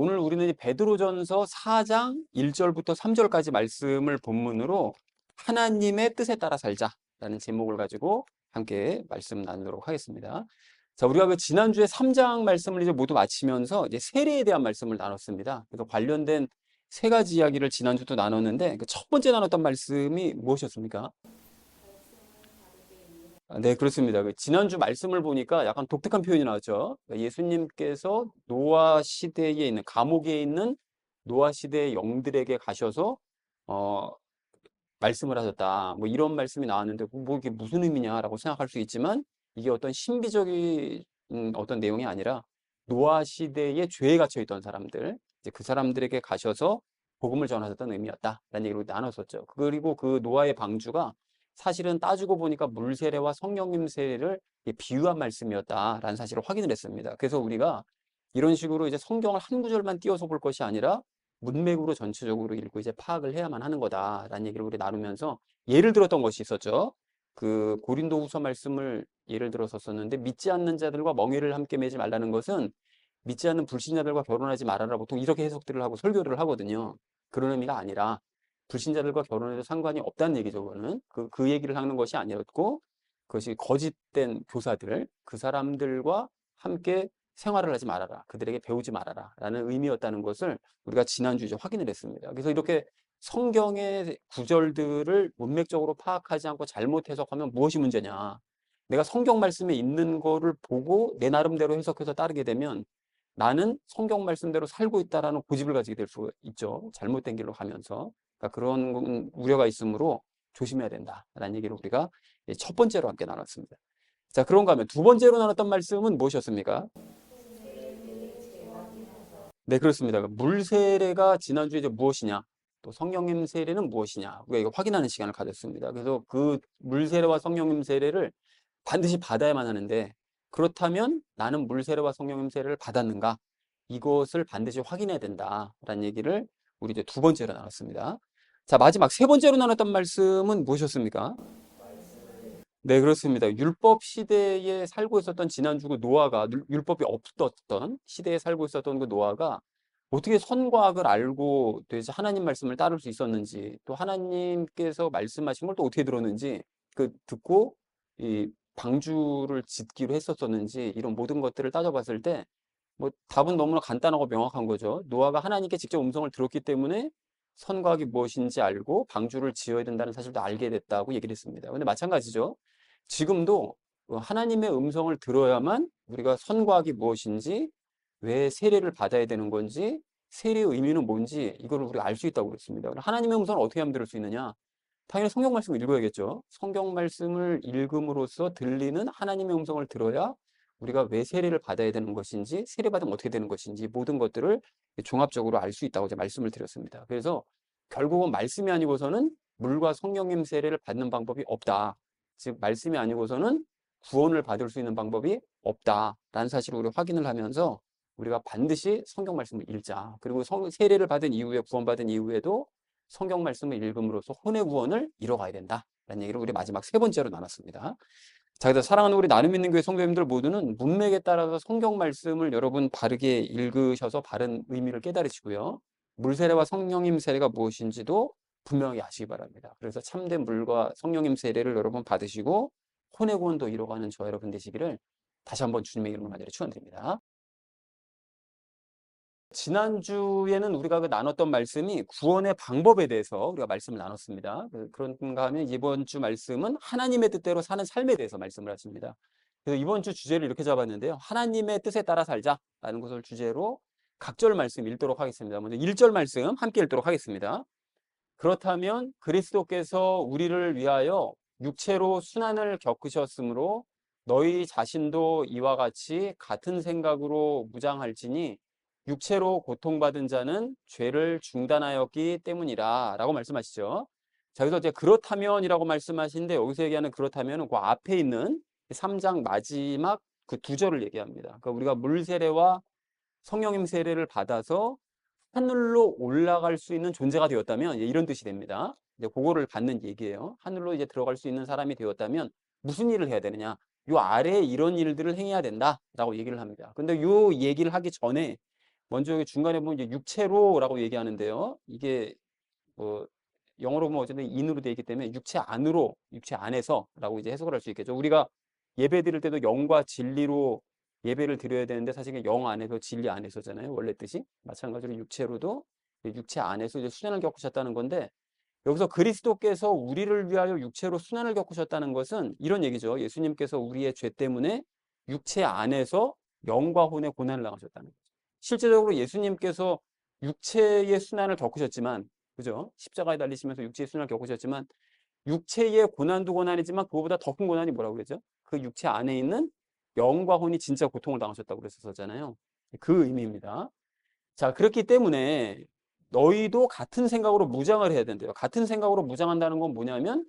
오늘 우리는 이 베드로전서 4장 1절부터 3절까지 말씀을 본문으로 하나님의 뜻에 따라 살자라는 제목을 가지고 함께 말씀 나누도록 하겠습니다. 자, 우리가 그 지난주에 3장 말씀을 이제 모두 마치면서 이제 세례에 대한 말씀을 나눴습니다. 그래서 관련된 세 가지 이야기를 지난주도 나눴는데 그 첫 번째 나눴던 말씀이 무엇이었습니까? 네, 그렇습니다. 그 지난주 말씀을 보니까 약간 독특한 표현이 나왔죠. 그러니까 예수님께서 노아 시대에 있는, 감옥에 있는 노아 시대의 영들에게 가셔서, 어, 말씀을 하셨다. 뭐 이런 말씀이 나왔는데, 뭐 이게 무슨 의미냐라고 생각할 수 있지만, 이게 어떤 신비적인 어떤 내용이 아니라, 노아 시대에 죄에 갇혀 있던 사람들, 이제 그 사람들에게 가셔서 복음을 전하셨던 의미였다라는 얘기로 나눴었죠. 그리고 그 노아의 방주가 사실은 따지고 보니까 물 세례와 성령님 세례를 비유한 말씀이었다라는 사실을 확인을 했습니다. 그래서 우리가 이런 식으로 이제 성경을 한 구절만 띄워서 볼 것이 아니라 문맥으로 전체적으로 읽고 이제 파악을 해야만 하는 거다라는 얘기를 우리 나누면서 예를 들었던 것이 있었죠. 그 고린도후서 말씀을 예를 들어서 썼는데 믿지 않는 자들과 멍에를 함께 매지 말라는 것은 믿지 않는 불신자들과 결혼하지 말아라 보통 이렇게 해석들을 하고 설교를 하거든요. 그런 의미가 아니라 불신자들과 결혼해도 상관이 없다는 얘기죠. 그거는 그 얘기를 하는 것이 아니었고 그것이 거짓된 교사들 그 사람들과 함께 생활을 하지 말아라. 그들에게 배우지 말아라. 라는 의미였다는 것을 우리가 지난주에 이제 확인을 했습니다. 그래서 이렇게 성경의 구절들을 문맥적으로 파악하지 않고 잘못 해석하면 무엇이 문제냐. 내가 성경 말씀에 있는 거를 보고 내 나름대로 해석해서 따르게 되면 나는 성경 말씀대로 살고 있다라는 고집을 가지게 될 수 있죠. 잘못된 길로 가면서. 그러니까 그런 우려가 있으므로 조심해야 된다라는 얘기를 우리가 첫 번째로 함께 나눴습니다. 자, 그런가 하면 두 번째로 나눴던 말씀은 무엇이었습니까? 네, 그렇습니다. 물 세례가 지난주에 이제 무엇이냐, 또 성령님 세례는 무엇이냐, 우리가 이거 확인하는 시간을 가졌습니다. 그래서 그 물 세례와 성령님 세례를 반드시 받아야만 하는데, 그렇다면 나는 물 세례와 성령님 세례를 받았는가? 이것을 반드시 확인해야 된다라는 얘기를 우리 이제 두 번째로 나눴습니다. 자, 마지막 세 번째로 나눴던 말씀은 무엇이었습니까? 네, 그렇습니다. 율법 시대에 살고 있었던 지난주 그 노아가 율법이 없었던 시대에 살고 있었던 그 노아가 어떻게 선과 악을 알고 또 이제 하나님 말씀을 따를 수 있었는지 또 하나님께서 말씀하신 걸 또 어떻게 들었는지 그 듣고 이 방주를 짓기로 했었었는지 이런 모든 것들을 따져봤을 때 뭐 답은 너무나 간단하고 명확한 거죠. 노아가 하나님께 직접 음성을 들었기 때문에 선과 악이 무엇인지 알고 방주를 지어야 된다는 사실도 알게 됐다고 얘기를 했습니다. 근데 마찬가지죠. 지금도 하나님의 음성을 들어야만 우리가 선과 악이 무엇인지, 왜 세례를 받아야 되는 건지, 세례의 의미는 뭔지 이걸 우리가 알 수 있다고 그랬습니다. 하나님의 음성을 어떻게 하면 들을 수 있느냐? 당연히 성경 말씀을 읽어야겠죠. 성경 말씀을 읽음으로써 들리는 하나님의 음성을 들어야 우리가 왜 세례를 받아야 되는 것인지, 세례 받으면 어떻게 되는 것인지 모든 것들을 종합적으로 알 수 있다고 이제 말씀을 드렸습니다. 그래서 결국은 말씀이 아니고서는 물과 성령님 세례를 받는 방법이 없다. 즉 말씀이 아니고서는 구원을 받을 수 있는 방법이 없다라는 사실을 우리가 확인을 하면서 우리가 반드시 성경 말씀을 읽자. 그리고 세례를 받은 이후에 구원받은 이후에도 성경 말씀을 읽음으로써 혼의 구원을 이뤄가야 된다라는 얘기를 우리 마지막 세 번째로 나눴습니다. 자, 그래서 사랑하는 우리 나눔 있는 교회 성도님들 모두는 문맥에 따라서 성경 말씀을 여러분 바르게 읽으셔서 바른 의미를 깨달으시고요. 물세례와 성령님 세례가 무엇인지도 분명히 아시기 바랍니다. 그래서 참된 물과 성령님 세례를 여러분 받으시고 혼의 구원도 이뤄가는 저 여러분 되시기를 다시 한번 주님의 이름으로 간절히 축원드립니다. 지난주에는 우리가 그 나눴던 말씀이 구원의 방법에 대해서 우리가 말씀을 나눴습니다. 그런가 하면 이번 주 말씀은 하나님의 뜻대로 사는 삶에 대해서 말씀을 하십니다. 그래서 이번 주 주제를 이렇게 잡았는데요. 하나님의 뜻에 따라 살자라는 것을 주제로 각절 말씀 읽도록 하겠습니다. 먼저 1절 말씀 함께 읽도록 하겠습니다. 그렇다면 그리스도께서 우리를 위하여 육체로 순환을 겪으셨으므로 너희 자신도 이와 같이 같은 생각으로 무장할지니 육체로 고통받은 자는 죄를 중단하였기 때문이라 라고 말씀하시죠. 자, 여기서 이제 그렇다면이라고 말씀하시는데 여기서 얘기하는 그렇다면 그 앞에 있는 3장 마지막 그 두 절을 얘기합니다. 그러니까 우리가 물 세례와 성령님 세례를 받아서 하늘로 올라갈 수 있는 존재가 되었다면 이런 뜻이 됩니다. 이제 그거를 받는 얘기예요. 하늘로 이제 들어갈 수 있는 사람이 되었다면 무슨 일을 해야 되느냐? 요 아래에 이런 일들을 행해야 된다라고 얘기를 합니다. 근데 요 얘기를 하기 전에 먼저 여기 중간에 보면 이제 육체로라고 얘기하는데요. 이게 뭐 영어로 보면 어쨌든 in으로 되어 있기 때문에 육체 안으로, 육체 안에서라고 이제 해석을 할 수 있겠죠. 우리가 예배 드릴 때도 영과 진리로 예배를 드려야 되는데 사실 영 안에서 진리 안에서잖아요. 원래 뜻이. 마찬가지로 육체로도 육체 안에서 이제 수련을 겪으셨다는 건데 여기서 그리스도께서 우리를 위하여 육체로 수난을 겪으셨다는 것은 이런 얘기죠. 예수님께서 우리의 죄 때문에 육체 안에서 영과 혼의 고난을 당하셨다는 거죠. 실제적으로 예수님께서 육체의 수난을 겪으셨지만, 그죠? 십자가에 달리시면서 육체의 수난을 겪으셨지만, 육체의 고난도 고난이지만 그거보다 더 큰 고난이 뭐라고 그러죠? 그 육체 안에 있는 영과 혼이 진짜 고통을 당하셨다고 그랬었잖아요. 그 의미입니다. 자, 그렇기 때문에 너희도 같은 생각으로 무장을 해야 된대요. 같은 생각으로 무장한다는 건 뭐냐면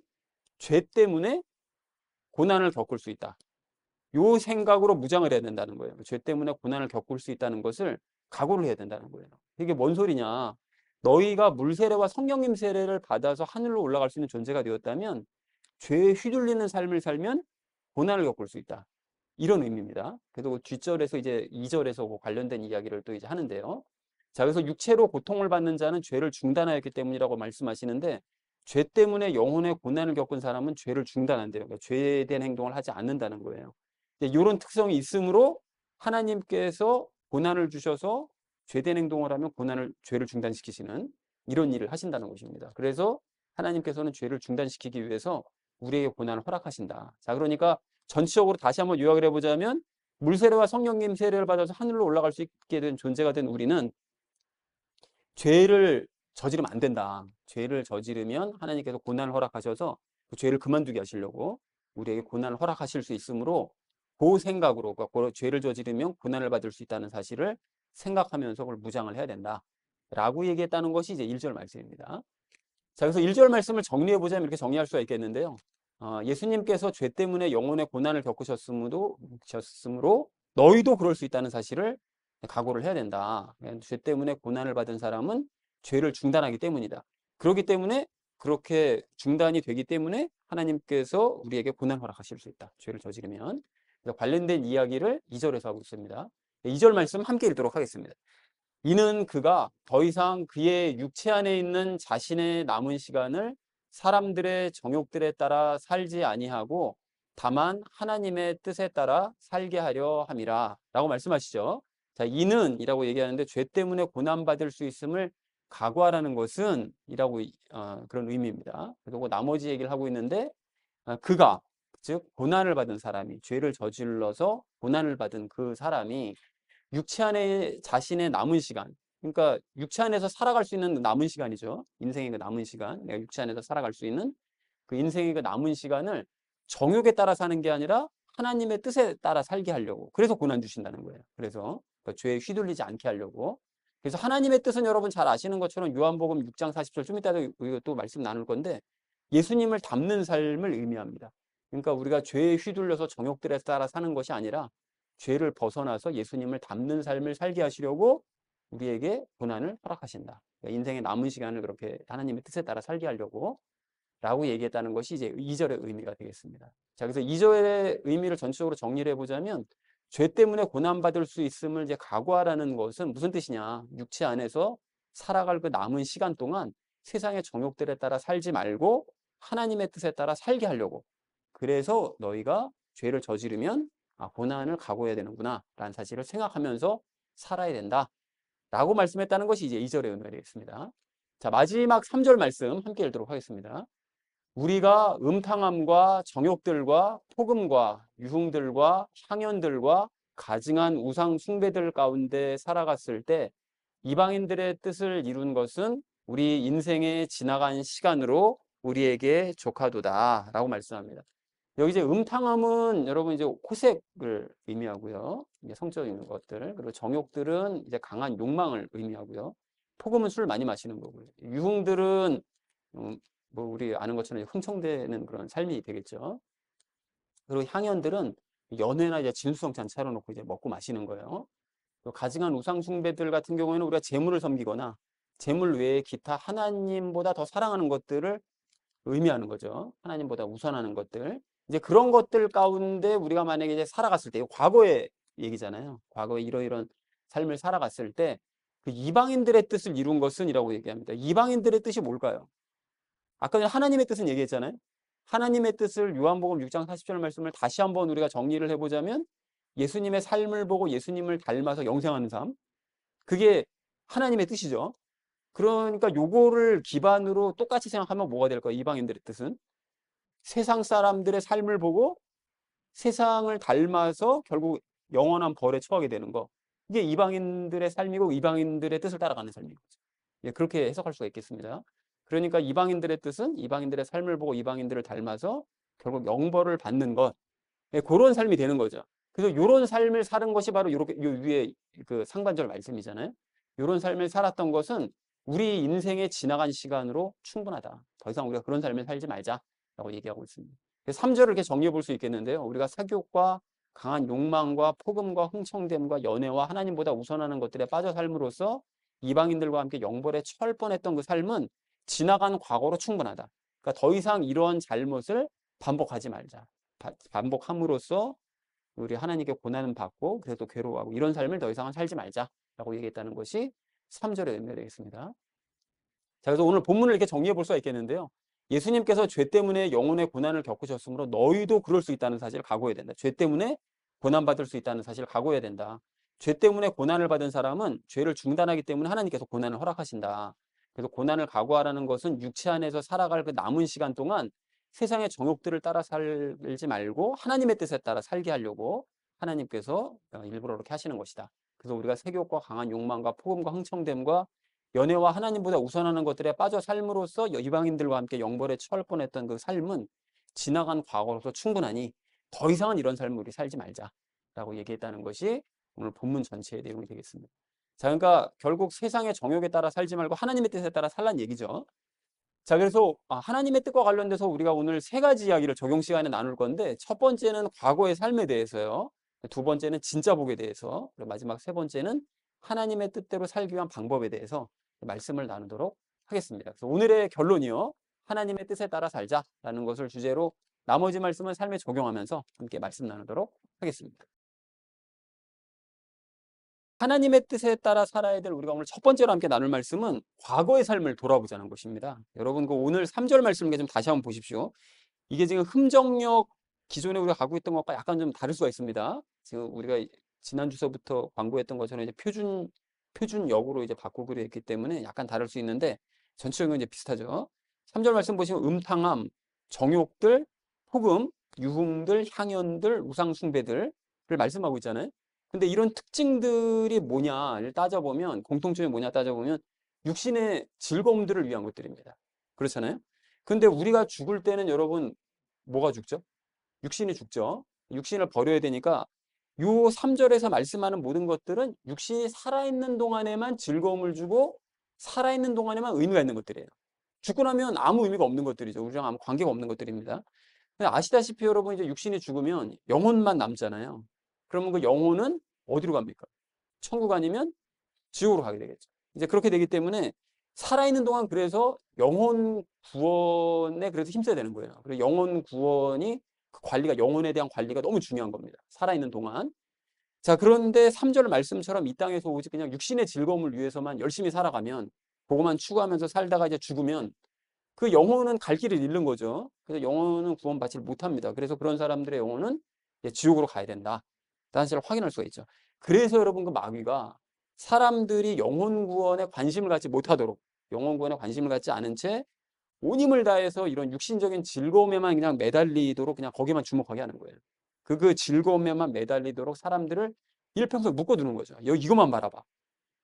죄 때문에 고난을 겪을 수 있다. 요 생각으로 무장을 해야 된다는 거예요. 죄 때문에 고난을 겪을 수 있다는 것을 각오를 해야 된다는 거예요. 이게 뭔 소리냐? 너희가 물 세례와 성령님 세례를 받아서 하늘로 올라갈 수 있는 존재가 되었다면 죄에 휘둘리는 삶을 살면 고난을 겪을 수 있다. 이런 의미입니다. 그래서 뒷절에서 이제 2절에서 관련된 이야기를 또 이제 하는데요. 자, 그래서 육체로 고통을 받는 자는 죄를 중단하였기 때문이라고 말씀하시는데 죄 때문에 영혼의 고난을 겪은 사람은 죄를 중단한대요. 그러니까 죄된 행동을 하지 않는다는 거예요. 이런 특성이 있으므로 하나님께서 고난을 주셔서 죄된 행동을 하면 죄를 중단시키시는 이런 일을 하신다는 것입니다. 그래서 하나님께서는 죄를 중단시키기 위해서 우리에게 고난을 허락하신다. 자, 그러니까 전체적으로 다시 한번 요약을 해보자면 물세례와 성령님 세례를 받아서 하늘로 올라갈 수 있게 된 존재가 된 우리는 죄를 저지르면 안 된다. 죄를 저지르면 하나님께서 고난을 허락하셔서 그 죄를 그만두게 하시려고 우리에게 고난을 허락하실 수 있으므로 그 생각으로 그 죄를 저지르면 고난을 받을 수 있다는 사실을 생각하면서 그걸 무장을 해야 된다. 라고 얘기했다는 것이 이제 1절 말씀입니다. 자, 그래서 1절 말씀을 정리해보자면 이렇게 정리할 수가 있겠는데요. 예수님께서 죄 때문에 영혼의 고난을 겪으셨으므로 너희도 그럴 수 있다는 사실을 각오를 해야 된다. 죄 때문에 고난을 받은 사람은 죄를 중단하기 때문이다. 그렇기 때문에 그렇게 중단이 되기 때문에 하나님께서 우리에게 고난 허락하실 수 있다. 죄를 저지르면. 그래서 관련된 이야기를 2절에서 하고 있습니다. 2절 말씀 함께 읽도록 하겠습니다. 이는 그가 더 이상 그의 육체 안에 있는 자신의 남은 시간을 사람들의 정욕들에 따라 살지 아니하고 다만 하나님의 뜻에 따라 살게 하려 함이라 라고 말씀하시죠. 자, 이는 이라고 얘기하는데 죄 때문에 고난받을 수 있음을 각오하라는 것은 이라고 그런 의미입니다. 그리고 나머지 얘기를 하고 있는데 그가 즉 고난을 받은 사람이 죄를 저질러서 고난을 받은 그 사람이 육체 안에 자신의 남은 시간, 그러니까 육체 안에서 살아갈 수 있는 남은 시간이죠. 인생의 그 남은 시간, 내가 육체 안에서 살아갈 수 있는 그 인생의 그 남은 시간을 정욕에 따라 사는 게 아니라 하나님의 뜻에 따라 살게 하려고. 그래서 고난 주신다는 거예요. 그래서 죄에 휘둘리지 않게 하려고. 그래서 하나님의 뜻은 여러분 잘 아시는 것처럼 요한복음 6장 40절 좀 이따도 또 말씀 나눌 건데 예수님을 닮는 삶을 의미합니다. 그러니까 우리가 죄에 휘둘려서 정욕들에 따라 사는 것이 아니라 죄를 벗어나서 예수님을 닮는 삶을 살게 하시려고 우리에게 고난을 허락하신다. 그러니까 인생의 남은 시간을 그렇게 하나님의 뜻에 따라 살게 하려고 라고 얘기했다는 것이 이제 2절의 의미가 되겠습니다. 자, 그래서 2절의 의미를 전체적으로 정리를 해보자면 죄 때문에 고난받을 수 있음을 이제 각오하라는 것은 무슨 뜻이냐. 육체 안에서 살아갈 그 남은 시간 동안 세상의 정욕들에 따라 살지 말고 하나님의 뜻에 따라 살게 하려고. 그래서 너희가 죄를 저지르면 고난을 각오해야 되는구나 라는 사실을 생각하면서 살아야 된다 라고 말씀했다는 것이 이제 2절의 의미가 되겠습니다. 자, 마지막 3절 말씀 함께 읽도록 하겠습니다. 우리가 음탕함과 정욕들과 폭음과 유흥들과 향연들과 가증한 우상 숭배들 가운데 살아갔을 때 이방인들의 뜻을 이룬 것은 우리 인생의 지나간 시간으로 우리에게 조카도다 라고 말씀합니다. 여기 이제 음탕함은 여러분 이제 호색을 의미하고요. 이제 성적인 것들. 그리고 정욕들은 이제 강한 욕망을 의미하고요. 폭음은 술 많이 마시는 거고요. 유흥들은 뭐 우리 아는 것처럼 흥청대는 그런 삶이 되겠죠. 그리고 향연들은 연회나 이제 진수성찬 차려놓고 이제 먹고 마시는 거예요. 가증한 우상 숭배들 같은 경우에는 우리가 재물을 섬기거나 재물 외에 기타 하나님보다 더 사랑하는 것들을 의미하는 거죠. 하나님보다 우선하는 것들. 이제 그런 것들 가운데 우리가 만약에 이제 살아갔을 때, 과거의 얘기잖아요. 과거에 이러이런 삶을 살아갔을 때 그 이방인들의 뜻을 이룬 것은이라고 얘기합니다. 이방인들의 뜻이 뭘까요? 아까 전에 하나님의 뜻은 얘기했잖아요. 하나님의 뜻을 요한복음 6장 40절 말씀을 다시 한번 우리가 정리를 해보자면 예수님의 삶을 보고 예수님을 닮아서 영생하는 삶. 그게 하나님의 뜻이죠. 그러니까 요거를 기반으로 똑같이 생각하면 뭐가 될까요? 이방인들의 뜻은 세상 사람들의 삶을 보고 세상을 닮아서 결국 영원한 벌에 처하게 되는 거. 이게 이방인들의 삶이고 이방인들의 뜻을 따라가는 삶인 거죠. 예, 그렇게 해석할 수가 있겠습니다. 그러니까 이방인들의 뜻은 이방인들의 삶을 보고 이방인들을 닮아서 결국 영벌을 받는 것. 예, 그런 삶이 되는 거죠. 그래서 이런 삶을 사는 것이 바로 이렇게 요 위에 그 상반절 말씀이잖아요. 이런 삶을 살았던 것은 우리 인생의 지나간 시간으로 충분하다. 더 이상 우리가 그런 삶을 살지 말자라고 얘기하고 있습니다. 3절을 이렇게 정리해 볼 수 있겠는데요. 우리가 사교육과 강한 욕망과 폭음과 흥청됨과 연애와 하나님보다 우선하는 것들에 빠져 삶으로써 이방인들과 함께 영벌에 처할 뻔했던 그 삶은 지나간 과거로 충분하다. 그러니까 더 이상 이런 잘못을 반복하지 말자. 반복함으로써 우리 하나님께 고난은 받고 그래서 또 괴로워하고 이런 삶을 더 이상은 살지 말자라고 얘기했다는 것이 3절의 의미가 되겠습니다. 자, 그래서 오늘 본문을 이렇게 정리해 볼 수가 있겠는데요. 예수님께서 죄 때문에 영혼의 고난을 겪으셨으므로 너희도 그럴 수 있다는 사실을 각오해야 된다. 죄 때문에 고난받을 수 있다는 사실을 각오해야 된다. 죄 때문에 고난을 받은 사람은 죄를 중단하기 때문에 하나님께서 고난을 허락하신다. 그래서 고난을 각오하라는 것은 육체 안에서 살아갈 그 남은 시간 동안 세상의 정욕들을 따라 살지 말고 하나님의 뜻에 따라 살게 하려고 하나님께서 일부러 그렇게 하시는 것이다. 그래서 우리가 세욕과 강한 욕망과 폭음과 흥청됨과 연애와 하나님보다 우선하는 것들에 빠져 삶으로써 이방인들과 함께 영벌에 처할 뻔했던 그 삶은 지나간 과거로서 충분하니 더 이상은 이런 삶을 우리 살지 말자라고 얘기했다는 것이 오늘 본문 전체의 내용이 되겠습니다. 자, 그러니까 결국 세상의 정욕에 따라 살지 말고 하나님의 뜻에 따라 살란 얘기죠. 자, 그래서 하나님의 뜻과 관련돼서 우리가 오늘 세 가지 이야기를 적용 시간에 나눌 건데 첫 번째는 과거의 삶에 대해서요. 두 번째는 진짜 복에 대해서, 그리고 마지막 세 번째는 하나님의 뜻대로 살기 위한 방법에 대해서 말씀을 나누도록 하겠습니다. 그래서 오늘의 결론이요. 하나님의 뜻에 따라 살자라는 것을 주제로 나머지 말씀은 삶에 적용하면서 함께 말씀 나누도록 하겠습니다. 하나님의 뜻에 따라 살아야 될 우리가 오늘 첫 번째로 함께 나눌 말씀은 과거의 삶을 돌아보자는 것입니다. 여러분 그 오늘 3절 말씀을 좀 다시 한번 보십시오. 이게 지금 흠정역 기존에 우리가 가고 있던 것과 약간 좀 다를 수가 있습니다. 지금 우리가 지난 주서부터 광고했던 것처럼 이제 표준역으로 이제 바꾸기로 했기 때문에 약간 다를 수 있는데 전체적으로 이제 비슷하죠. 3절 말씀 보시면 음탕함, 정욕들, 폭음, 유흥들, 향연들, 우상숭배들을 말씀하고 있잖아요. 근데 이런 특징들이 뭐냐를 따져보면 공통점이 뭐냐 따져보면 육신의 즐거움들을 위한 것들입니다. 그렇잖아요. 근데 우리가 죽을 때는 여러분 뭐가 죽죠? 육신이 죽죠. 육신을 버려야 되니까 요 3절에서 말씀하는 모든 것들은 육신이 살아있는 동안에만 즐거움을 주고 살아있는 동안에만 의미가 있는 것들이에요. 죽고 나면 아무 의미가 없는 것들이죠. 우리랑 아무 관계가 없는 것들입니다. 아시다시피 여러분 이제 육신이 죽으면 영혼만 남잖아요. 그러면 그 영혼은 어디로 갑니까? 천국 아니면 지옥으로 가게 되겠죠. 이제 그렇게 되기 때문에 살아있는 동안 그래서 영혼 구원에 그래서 힘써야 되는 거예요. 그리고 영혼 구원이 그 관리가 영혼에 대한 관리가 너무 중요한 겁니다. 살아있는 동안. 자, 그런데 3절 말씀처럼 이 땅에서 오직 그냥 육신의 즐거움을 위해서만 열심히 살아가면 그것만 추구하면서 살다가 이제 죽으면 그 영혼은 갈 길을 잃는 거죠. 그래서 영혼은 구원받지 못합니다. 그래서 그런 사람들의 영혼은 이제 지옥으로 가야 된다. 사실을 확인할 수가 있죠. 그래서 여러분 그 마귀가 사람들이 영혼 구원에 관심을 갖지 못하도록 영혼 구원에 관심을 갖지 않은 채 온 힘을 다해서 이런 육신적인 즐거움에만 그냥 매달리도록 그냥 거기만 주목하게 하는 거예요. 그 즐거움에만 매달리도록 사람들을 일평생 묶어두는 거죠. 이것만 바라봐.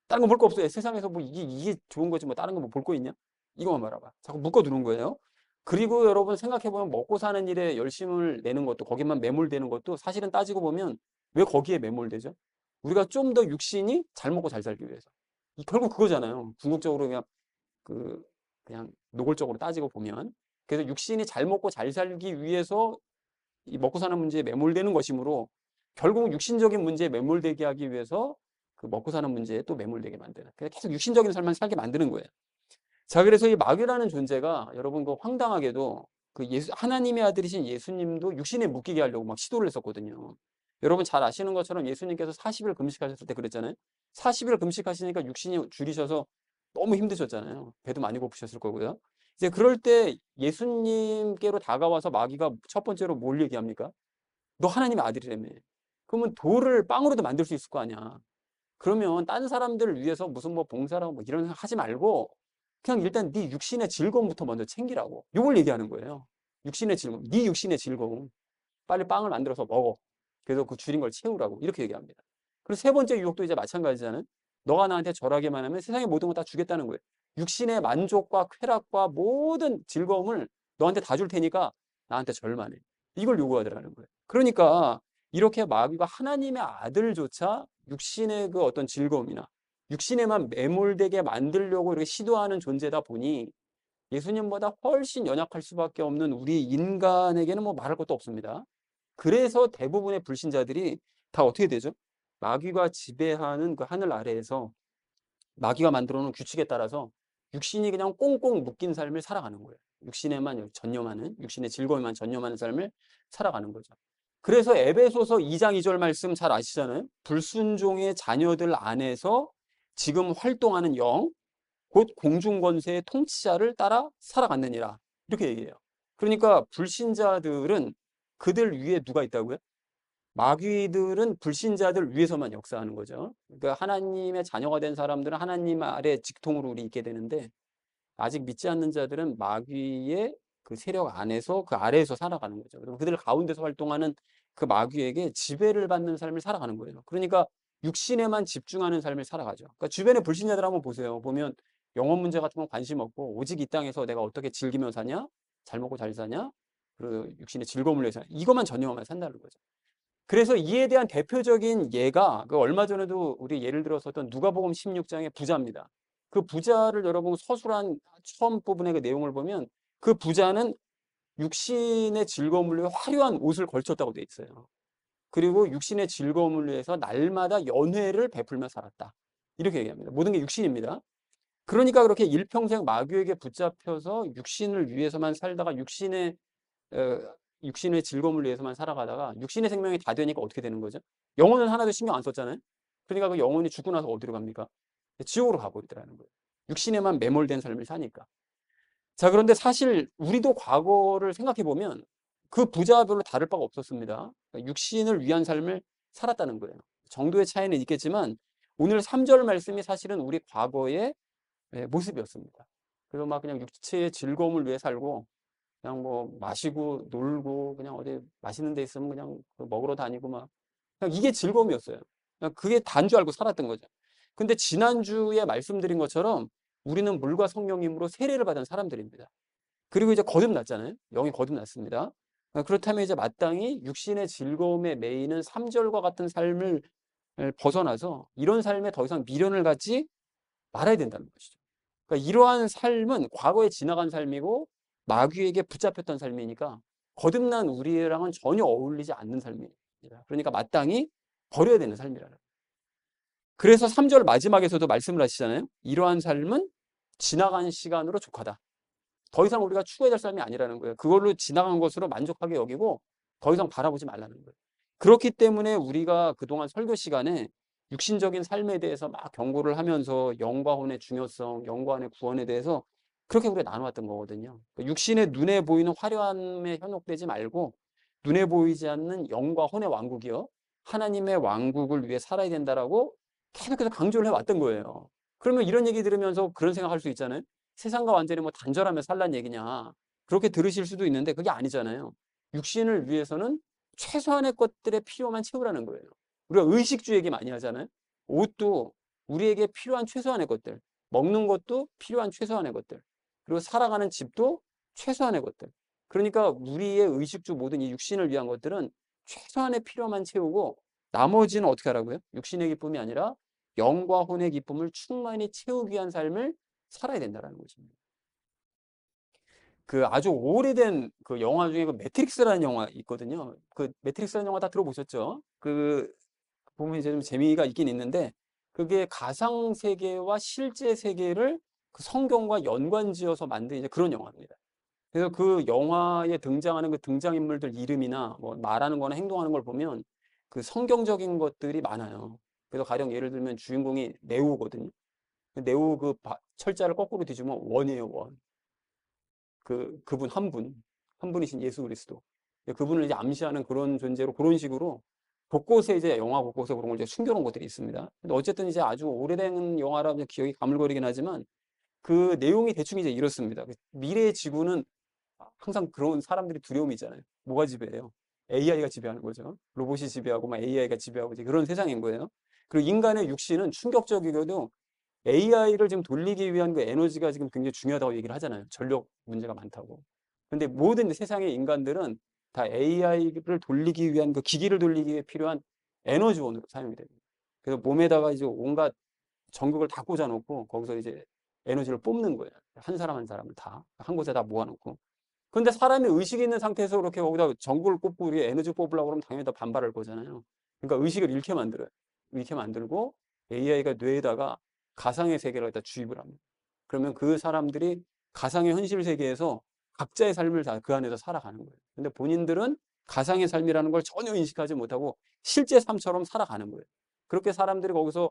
다른 거 볼 거 없어요. 세상에서 뭐 이게 좋은 거지 뭐 다른 거 뭐 볼 거 있냐? 이것만 바라봐. 자꾸 묶어두는 거예요. 그리고 여러분 생각해보면 먹고 사는 일에 열심을 내는 것도 거기만 매몰되는 것도 사실은 따지고 보면 왜 거기에 매몰되죠? 우리가 좀 더 육신이 잘 먹고 잘 살기 위해서. 결국 그거잖아요. 궁극적으로 그냥 노골적으로 따지고 보면. 그래서 육신이 잘 먹고 잘 살기 위해서 이 먹고 사는 문제에 매몰되는 것이므로 결국 육신적인 문제에 매몰되게 하기 위해서 그 먹고 사는 문제에 또 매몰되게 만드는. 그래서 계속 육신적인 삶만 살게 만드는 거예요. 자, 그래서 이 마귀라는 존재가 여러분 그 황당하게도 그 하나님의 아들이신 예수님도 육신에 묶이게 하려고 막 시도를 했었거든요. 여러분 잘 아시는 것처럼 예수님께서 40일 금식하셨을 때 그랬잖아요. 40일 금식하시니까 육신이 줄이셔서 너무 힘드셨잖아요. 배도 많이 고프셨을 거고요. 이제 그럴 때 예수님께로 다가와서 마귀가 첫 번째로 뭘 얘기합니까? 너 하나님의 아들이라며. 그러면 돌을 빵으로도 만들 수 있을 거 아니야. 그러면 딴 사람들을 위해서 무슨 뭐 봉사라고 뭐 이런 거 하지 말고 그냥 일단 네 육신의 즐거움부터 먼저 챙기라고. 요걸 얘기하는 거예요. 육신의 즐거움. 네 육신의 즐거움. 빨리 빵을 만들어서 먹어. 그래서 그 줄인 걸 채우라고. 이렇게 얘기합니다. 그리고 세 번째 유혹도 이제 마찬가지잖아요. 너가 나한테 절하게만 하면 세상의 모든 걸 다 주겠다는 거예요. 육신의 만족과 쾌락과 모든 즐거움을 너한테 다 줄 테니까 나한테 절만 해. 이걸 요구하더라는 거예요. 그러니까 이렇게 마귀가 하나님의 아들조차 육신의 그 어떤 즐거움이나 육신에만 매몰되게 만들려고 이렇게 시도하는 존재다 보니 예수님보다 훨씬 연약할 수밖에 없는 우리 인간에게는 뭐 말할 것도 없습니다. 그래서 대부분의 불신자들이 다 어떻게 되죠? 마귀가 지배하는 그 하늘 아래에서 마귀가 만들어 놓은 규칙에 따라서 육신이 그냥 꽁꽁 묶인 삶을 살아가는 거예요. 육신에만 전념하는, 육신의 즐거움에만 전념하는 삶을 살아가는 거죠. 그래서 에베소서 2장 2절 말씀 잘 아시잖아요. 불순종의 자녀들 안에서 지금 활동하는 영, 곧 공중권세의 통치자를 따라 살아갔느니라. 이렇게 얘기해요. 그러니까 불신자들은 그들 위에 누가 있다고요? 마귀들은 불신자들 위해서만 역사하는 거죠. 그러니까 하나님의 자녀가 된 사람들은 하나님 아래 직통으로 우리 있게 되는데 아직 믿지 않는 자들은 마귀의 그 세력 안에서 그 아래에서 살아가는 거죠. 그리고 그들 가운데서 활동하는 그 마귀에게 지배를 받는 삶을 살아가는 거예요. 그러니까 육신에만 집중하는 삶을 살아가죠. 그러니까 주변의 불신자들 한번 보세요. 보면 영혼 문제 같은 건 관심 없고 오직 이 땅에서 내가 어떻게 즐기며 사냐, 잘 먹고 잘 사냐, 그리고 육신의 즐거움을 위해서 이것만 전념하면 산다는 거죠. 그래서 이에 대한 대표적인 예가 그 얼마 전에도 우리 예를 들어서 어떤 누가복음 16장의 부자입니다. 그 부자를 여러분 서술한 처음 부분의 그 내용을 보면 그 부자는 육신의 즐거움을 위해 화려한 옷을 걸쳤다고 돼 있어요. 그리고 육신의 즐거움을 위해서 날마다 연회를 베풀며 살았다. 이렇게 얘기합니다. 모든 게 육신입니다. 그러니까 그렇게 일평생 마귀에게 붙잡혀서 육신을 위해서만 살다가 어, 육신의 즐거움을 위해서만 살아가다가 육신의 생명이 다 되니까 어떻게 되는 거죠? 영혼은 하나도 신경 안 썼잖아요. 그러니까 그 영혼이 죽고 나서 어디로 갑니까? 지옥으로 가버리더라는 거예요. 육신에만 매몰된 삶을 사니까. 자, 그런데 사실 우리도 과거를 생각해 보면 그 부자와 별로 다를 바가 없었습니다. 그러니까 육신을 위한 삶을 살았다는 거예요. 정도의 차이는 있겠지만 오늘 3절 말씀이 사실은 우리 과거의 모습이었습니다. 그래서 막 그냥 육체의 즐거움을 위해 살고 그냥 뭐 마시고 놀고 그냥 어디 맛있는 데 있으면 그냥 먹으러 다니고 막 그냥 이게 즐거움이었어요. 그냥 그게 단 줄 알고 살았던 거죠. 근데 지난주에 말씀드린 것처럼 우리는 물과 성령님으로 세례를 받은 사람들입니다. 그리고 이제 거듭났잖아요. 영이 거듭났습니다. 그렇다면 이제 마땅히 육신의 즐거움에 매이는 3절과 같은 삶을 벗어나서 이런 삶에 더 이상 미련을 갖지 말아야 된다는 것이죠. 그러니까 이러한 삶은 과거에 지나간 삶이고 마귀에게 붙잡혔던 삶이니까 거듭난 우리랑은 전혀 어울리지 않는 삶입니다. 그러니까 마땅히 버려야 되는 삶이라는 거예요. 그래서 3절 마지막에서도 말씀을 하시잖아요. 이러한 삶은 지나간 시간으로 족하다. 더 이상 우리가 추구해야 될 삶이 아니라는 거예요. 그걸로 지나간 것으로 만족하게 여기고 더 이상 바라보지 말라는 거예요. 그렇기 때문에 우리가 그동안 설교 시간에 육신적인 삶에 대해서 막 경고를 하면서 영과 혼의 중요성, 영과 혼의 구원에 대해서 그렇게 우리가 나눠왔던 거거든요. 육신의 눈에 보이는 화려함에 현혹되지 말고 눈에 보이지 않는 영과 혼의 왕국이요. 하나님의 왕국을 위해 살아야 된다라고 계속해서 강조를 해왔던 거예요. 그러면 이런 얘기 들으면서 그런 생각할 수 있잖아요. 세상과 완전히 뭐 단절하며 살란 얘기냐. 그렇게 들으실 수도 있는데 그게 아니잖아요. 육신을 위해서는 최소한의 것들의 필요만 채우라는 거예요. 우리가 의식주 얘기 많이 하잖아요. 옷도 우리에게 필요한 최소한의 것들, 먹는 것도 필요한 최소한의 것들, 그리고 살아가는 집도 최소한의 것들. 그러니까 우리의 의식주 모든 이 육신을 위한 것들은 최소한의 필요만 채우고 나머지는 어떻게 하라고요? 육신의 기쁨이 아니라 영과 혼의 기쁨을 충만히 채우기 위한 삶을 살아야 된다는 것입니다. 그 아주 오래된 그 영화 중에 그 매트릭스라는 영화 있거든요. 그 매트릭스라는 영화 다 들어보셨죠? 그 보면 이제 좀 재미가 있긴 있는데 그게 가상 세계와 실제 세계를 그 성경과 연관지어서 만든 이제 그런 영화입니다. 그래서 그 영화에 등장하는 그 등장인물들 이름이나 뭐 말하는 거나 행동하는 걸 보면 그 성경적인 것들이 많아요. 그래서 가령 예를 들면 주인공이 네오거든요. 네오 그 철자를 거꾸로 뒤집으면 원이에요, 원. 그분 한 분, 한 분이신 예수 그리스도. 그분을 이제 암시하는 그런 존재로 그런 식으로 곳곳에 이제 영화 곳곳에 그런 걸 이제 숨겨놓은 것들이 있습니다. 근데 어쨌든 이제 아주 오래된 영화라 기억이 가물거리긴 하지만 그 내용이 대충 이제 이렇습니다. 미래의 지구는 항상 그런 사람들이 두려움이 있잖아요. 뭐가 지배해요? AI가 지배하는 거죠. 로봇이 지배하고 막 AI가 지배하고 이제 그런 세상인 거예요. 그리고 인간의 육신은 충격적이고도 AI를 지금 돌리기 위한 그 에너지가 지금 굉장히 중요하다고 얘기를 하잖아요. 전력 문제가 많다고. 근데 모든 세상의 인간들은 다 AI를 돌리기 위한 그 기기를 돌리기 위해 필요한 에너지원으로 사용이 됩니다. 그래서 몸에다가 이제 온갖 전극을 다 꽂아놓고 거기서 이제 에너지를 뽑는 거예요. 한 사람 한 사람을 다 한 곳에 다 모아놓고. 근데 사람이 의식이 있는 상태에서 그렇게 거기다 전구를 꽂고 우리 에너지 뽑으려고 그러면 당연히 다 반발할 거잖아요. 그러니까 의식을 잃게 만들어요. 잃게 만들고 AI가 뇌에다가 가상의 세계를 갖다 주입을 합니다. 그러면 그 사람들이 가상의 현실 세계에서 각자의 삶을 다 그 안에서 살아가는 거예요. 근데 본인들은 가상의 삶이라는 걸 전혀 인식하지 못하고 실제 삶처럼 살아가는 거예요. 그렇게 사람들이 거기서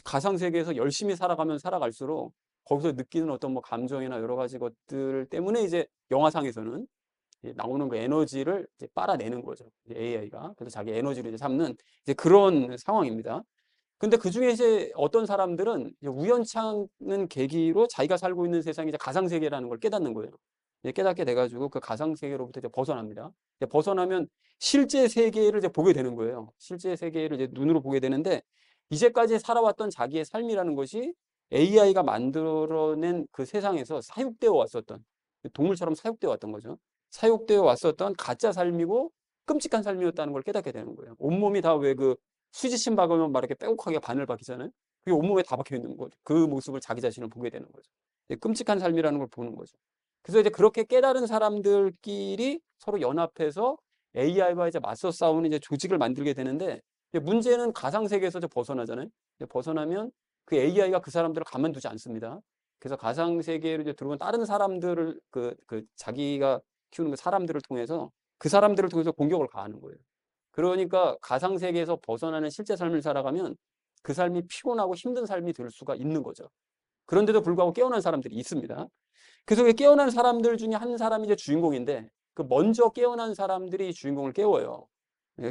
가상 세계에서 열심히 살아가면 살아갈수록 거기서 느끼는 어떤 뭐 감정이나 여러 가지 것들 때문에 이제 영화상에서는 나오는 그 에너지를 이제 빨아내는 거죠. AI가. 그래서 자기 에너지를 이제 삼는 이제 그런 상황입니다. 근데 그 중에 이제 어떤 사람들은 이제 우연찮은 계기로 자기가 살고 있는 세상이 이제 가상세계라는 걸 깨닫는 거예요. 이제 깨닫게 돼가지고 그 가상세계로부터 이제 벗어납니다. 이제 벗어나면 실제 세계를 이제 보게 되는 거예요. 실제 세계를 이제 눈으로 보게 되는데 이제까지 살아왔던 자기의 삶이라는 것이 AI가 만들어낸 그 세상에서 사육되어 왔었던 동물처럼 사육되어 왔던 거죠. 사육되어 왔었던 가짜 삶이고 끔찍한 삶이었다는 걸 깨닫게 되는 거예요. 온몸이 다 왜 그 수지침 박으면 막 이렇게 빼곡하게 바늘 박히잖아요. 그게 온몸에 다 박혀 있는 거죠. 그 모습을 자기 자신을 보게 되는 거죠. 끔찍한 삶이라는 걸 보는 거죠. 그래서 이제 그렇게 깨달은 사람들끼리 서로 연합해서 AI와 이제 맞서 싸우는 이제 조직을 만들게 되는데 문제는 가상세계에서 이제 벗어나잖아요. 벗어나면 그 AI가 그 사람들을 가만두지 않습니다. 그래서 가상세계로 이제 들어온 다른 사람들을 자기가 키우는 그 사람들을 통해서 그 사람들을 통해서 공격을 가하는 거예요. 그러니까 가상세계에서 벗어나는 실제 삶을 살아가면 그 삶이 피곤하고 힘든 삶이 될 수가 있는 거죠. 그런데도 불구하고 깨어난 사람들이 있습니다. 그래서 그 깨어난 사람들 중에 한 사람이 이제 주인공인데 그 먼저 깨어난 사람들이 주인공을 깨워요.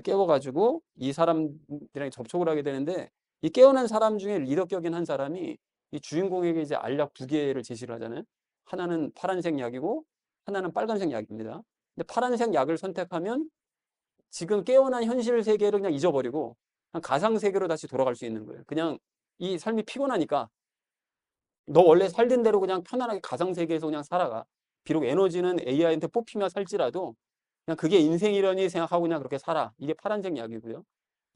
깨워가지고 이 사람들이랑 접촉을 하게 되는데 이 깨어난 사람 중에 리더격인 한 사람이 이 주인공에게 이제 알약 두 개를 제시를 하잖아요. 하나는 파란색 약이고 하나는 빨간색 약입니다. 근데 파란색 약을 선택하면 지금 깨어난 현실 세계를 그냥 잊어버리고 그냥 가상 세계로 다시 돌아갈 수 있는 거예요. 그냥 이 삶이 피곤하니까 너 원래 살던 대로 그냥 편안하게 가상 세계에서 그냥 살아가. 비록 에너지는 AI한테 뽑히며 살지라도 그냥 그게 인생이려니 생각하고 그냥 그렇게 살아. 이게 파란색 약이고요.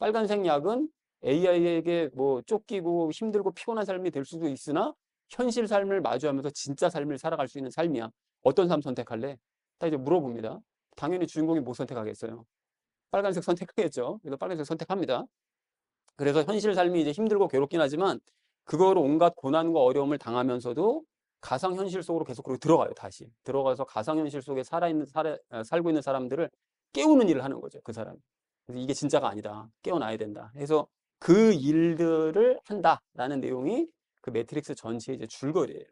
빨간색 약은 AI에게 뭐 쫓기고 힘들고 피곤한 삶이 될 수도 있으나 현실 삶을 마주하면서 진짜 삶을 살아갈 수 있는 삶이야. 어떤 삶 선택할래? 딱 이제 물어봅니다. 당연히 주인공이 뭐 선택하겠어요? 빨간색 선택하겠죠. 그래서 빨간색 선택합니다. 그래서 현실 삶이 이제 힘들고 괴롭긴 하지만 그거로 온갖 고난과 어려움을 당하면서도 가상현실 속으로 계속 그렇게 들어가요, 다시. 들어가서 가상현실 속에 살고 있는 사람들을 깨우는 일을 하는 거죠, 그 사람이. 그래서 이게 진짜가 아니다. 깨어나야 된다. 해서 그 일들을 한다라는 내용이 그 매트릭스 전체의 이제 줄거리예요.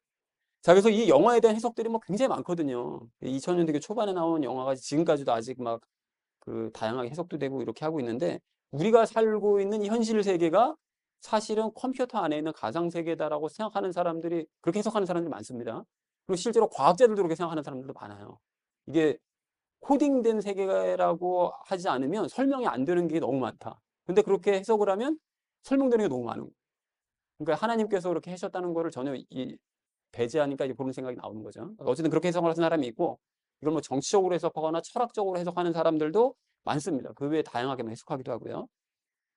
자, 그래서 이 영화에 대한 해석들이 뭐 굉장히 많거든요. 2000년대 초반에 나온 영화가 지금까지도 아직 막 그 다양하게 해석도 되고 이렇게 하고 있는데 우리가 살고 있는 이 현실 세계가 사실은 컴퓨터 안에 있는 가상 세계다라고 생각하는 사람들이 그렇게 해석하는 사람들이 많습니다. 그리고 실제로 과학자들도 그렇게 생각하는 사람들도 많아요. 이게 코딩된 세계라고 하지 않으면 설명이 안 되는 게 너무 많다. 근데 그렇게 해석을 하면 설명되는 게 너무 많은 거예요. 그러니까 하나님께서 그렇게 하셨다는 거를 전혀 배제하니까 이제 그런 생각이 나오는 거죠. 어쨌든 그렇게 해석을 하는 사람이 있고 이걸 뭐 정치적으로 해석하거나 철학적으로 해석하는 사람들도 많습니다. 그 외에 다양하게 해석하기도 하고요.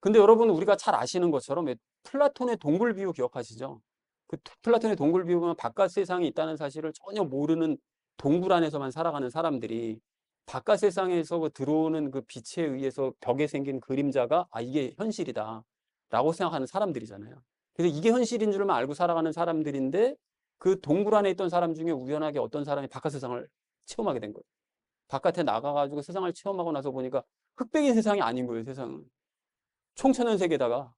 근데 여러분 우리가 잘 아시는 것처럼 플라톤의 동굴 비유 기억하시죠? 그 플라톤의 동굴 비유 보면 바깥 세상이 있다는 사실을 전혀 모르는 동굴 안에서만 살아가는 사람들이 바깥 세상에서 들어오는 그 빛에 의해서 벽에 생긴 그림자가 아 이게 현실이다 라고 생각하는 사람들이잖아요. 그래서 이게 현실인 줄만 알고 살아가는 사람들인데 그 동굴 안에 있던 사람 중에 우연하게 어떤 사람이 바깥 세상을 체험하게 된 거예요. 바깥에 나가가지고 세상을 체험하고 나서 보니까 흑백인 세상이 아닌 거예요, 세상은. 총천연 세계에다가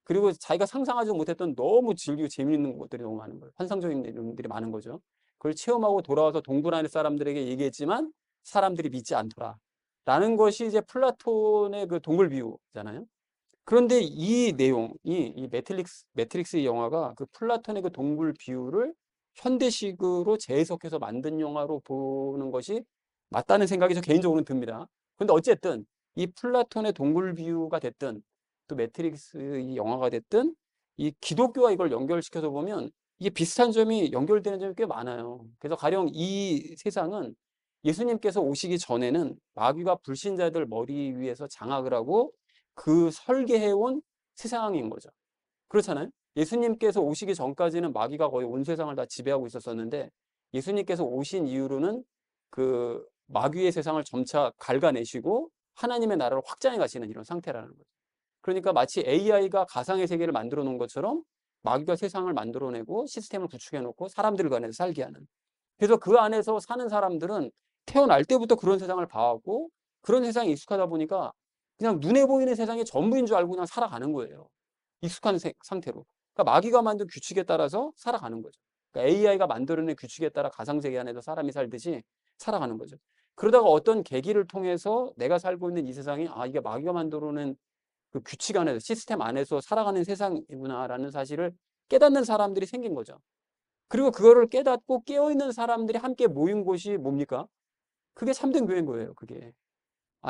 그리고 자기가 상상하지 못했던 너무 즐기고 재미있는 것들이 너무 많은 거예요. 환상적인 내용들이 많은 거죠. 그걸 체험하고 돌아와서 동굴 안의 사람들에게 얘기했지만 사람들이 믿지 않더라. 라는 것이 이제 플라톤의 그 동굴 비유잖아요. 그런데 이 내용이 이 매트릭스 영화가 그 플라톤의 그 동굴 비유를 현대식으로 재해석해서 만든 영화로 보는 것이 맞다는 생각이 저 개인적으로는 듭니다. 근데 어쨌든 이 플라톤의 동굴 비유가 됐든 또 매트릭스 이 영화가 됐든 이 기독교와 이걸 연결시켜서 보면 이게 비슷한 점이 연결되는 점이 꽤 많아요. 그래서 가령 이 세상은 예수님께서 오시기 전에는 마귀가 불신자들 머리 위에서 장악을 하고 그 설계해온 세상인 거죠. 그렇잖아요. 예수님께서 오시기 전까지는 마귀가 거의 온 세상을 다 지배하고 있었었는데 예수님께서 오신 이후로는 그 마귀의 세상을 점차 갉아내시고 하나님의 나라를 확장해 가시는 이런 상태라는 거죠. 그러니까 마치 AI가 가상의 세계를 만들어 놓은 것처럼 마귀가 세상을 만들어내고 시스템을 구축해 놓고 사람들 간에서 살게 하는. 그래서 그 안에서 사는 사람들은 태어날 때부터 그런 세상을 봐왔고 그런 세상에 익숙하다 보니까 그냥 눈에 보이는 세상이 전부인 줄 알고 그냥 살아가는 거예요. 익숙한 상태로. 그러니까 마귀가 만든 규칙에 따라서 살아가는 거죠. 그러니까 AI가 만들어낸 규칙에 따라 가상세계 안에서 사람이 살듯이 살아가는 거죠. 그러다가 어떤 계기를 통해서 내가 살고 있는 이 세상이 이게 마귀가 만들어낸 그 규칙 안에서 시스템 안에서 살아가는 세상이구나라는 사실을 깨닫는 사람들이 생긴 거죠. 그리고 그거를 깨닫고 깨어있는 사람들이 함께 모인 곳이 뭡니까? 그게 참된 교회인 거예요. 그게.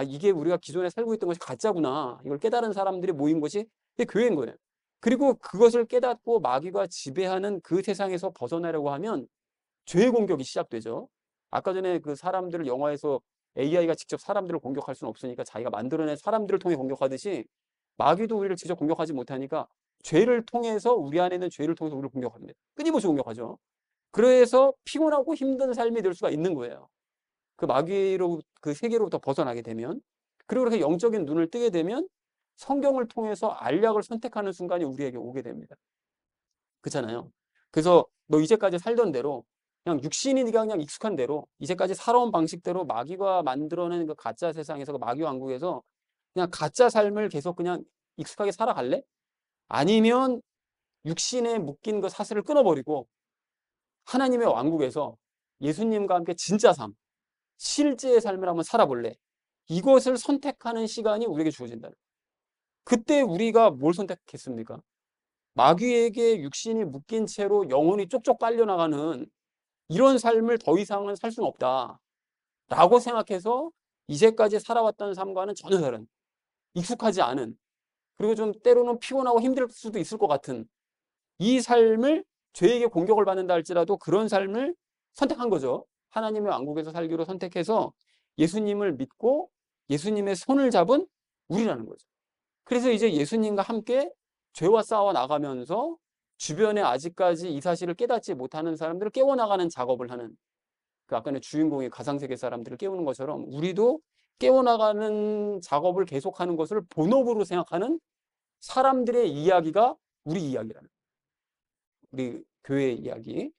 이게 우리가 기존에 살고 있던 것이 가짜구나. 이걸 깨달은 사람들이 모인 것이 그게 교회인 거예요. 그리고 그것을 깨닫고 마귀가 지배하는 그 세상에서 벗어나려고 하면 죄의 공격이 시작되죠. 아까 전에 그 사람들을 영화에서 AI가 직접 사람들을 공격할 수는 없으니까 자기가 만들어낸 사람들을 통해 공격하듯이 마귀도 우리를 직접 공격하지 못하니까 죄를 통해서 우리 안에 있는 죄를 통해서 우리를 공격합니다. 끊임없이 공격하죠. 그래서 피곤하고 힘든 삶이 될 수가 있는 거예요. 그 마귀로 그 세계로부터 벗어나게 되면 그리고 그렇게 영적인 눈을 뜨게 되면 성경을 통해서 알약을 선택하는 순간이 우리에게 오게 됩니다. 그렇잖아요. 그래서 너 이제까지 살던 대로 그냥 육신이 네가 그냥 익숙한 대로 이제까지 살아온 방식대로 마귀가 만들어낸 그 가짜 세상에서 그 마귀 왕국에서 그냥 가짜 삶을 계속 그냥 익숙하게 살아갈래? 아니면 육신에 묶인 그 사슬을 끊어버리고 하나님의 왕국에서 예수님과 함께 진짜 삶, 실제의 삶을 한번 살아볼래? 이것을 선택하는 시간이 우리에게 주어진다. 그때 우리가 뭘 선택했습니까? 마귀에게 육신이 묶인 채로 영혼이 쪽쪽 빨려나가는 이런 삶을 더 이상은 살 수는 없다. 라고 생각해서 이제까지 살아왔던 삶과는 전혀 다른, 익숙하지 않은, 그리고 좀 때로는 피곤하고 힘들 수도 있을 것 같은 이 삶을 죄에게 공격을 받는다 할지라도 그런 삶을 선택한 거죠. 하나님의 왕국에서 살기로 선택해서 예수님을 믿고 예수님의 손을 잡은 우리라는 거죠. 그래서 이제 예수님과 함께 죄와 싸워 나가면서 주변에 아직까지 이 사실을 깨닫지 못하는 사람들을 깨워나가는 작업을 하는 그 아까의 주인공이 가상세계 사람들을 깨우는 것처럼 우리도 깨워나가는 작업을 계속하는 것을 본업으로 생각하는 사람들의 이야기가 우리 이야기라는 거예요. 우리 교회의 이야기.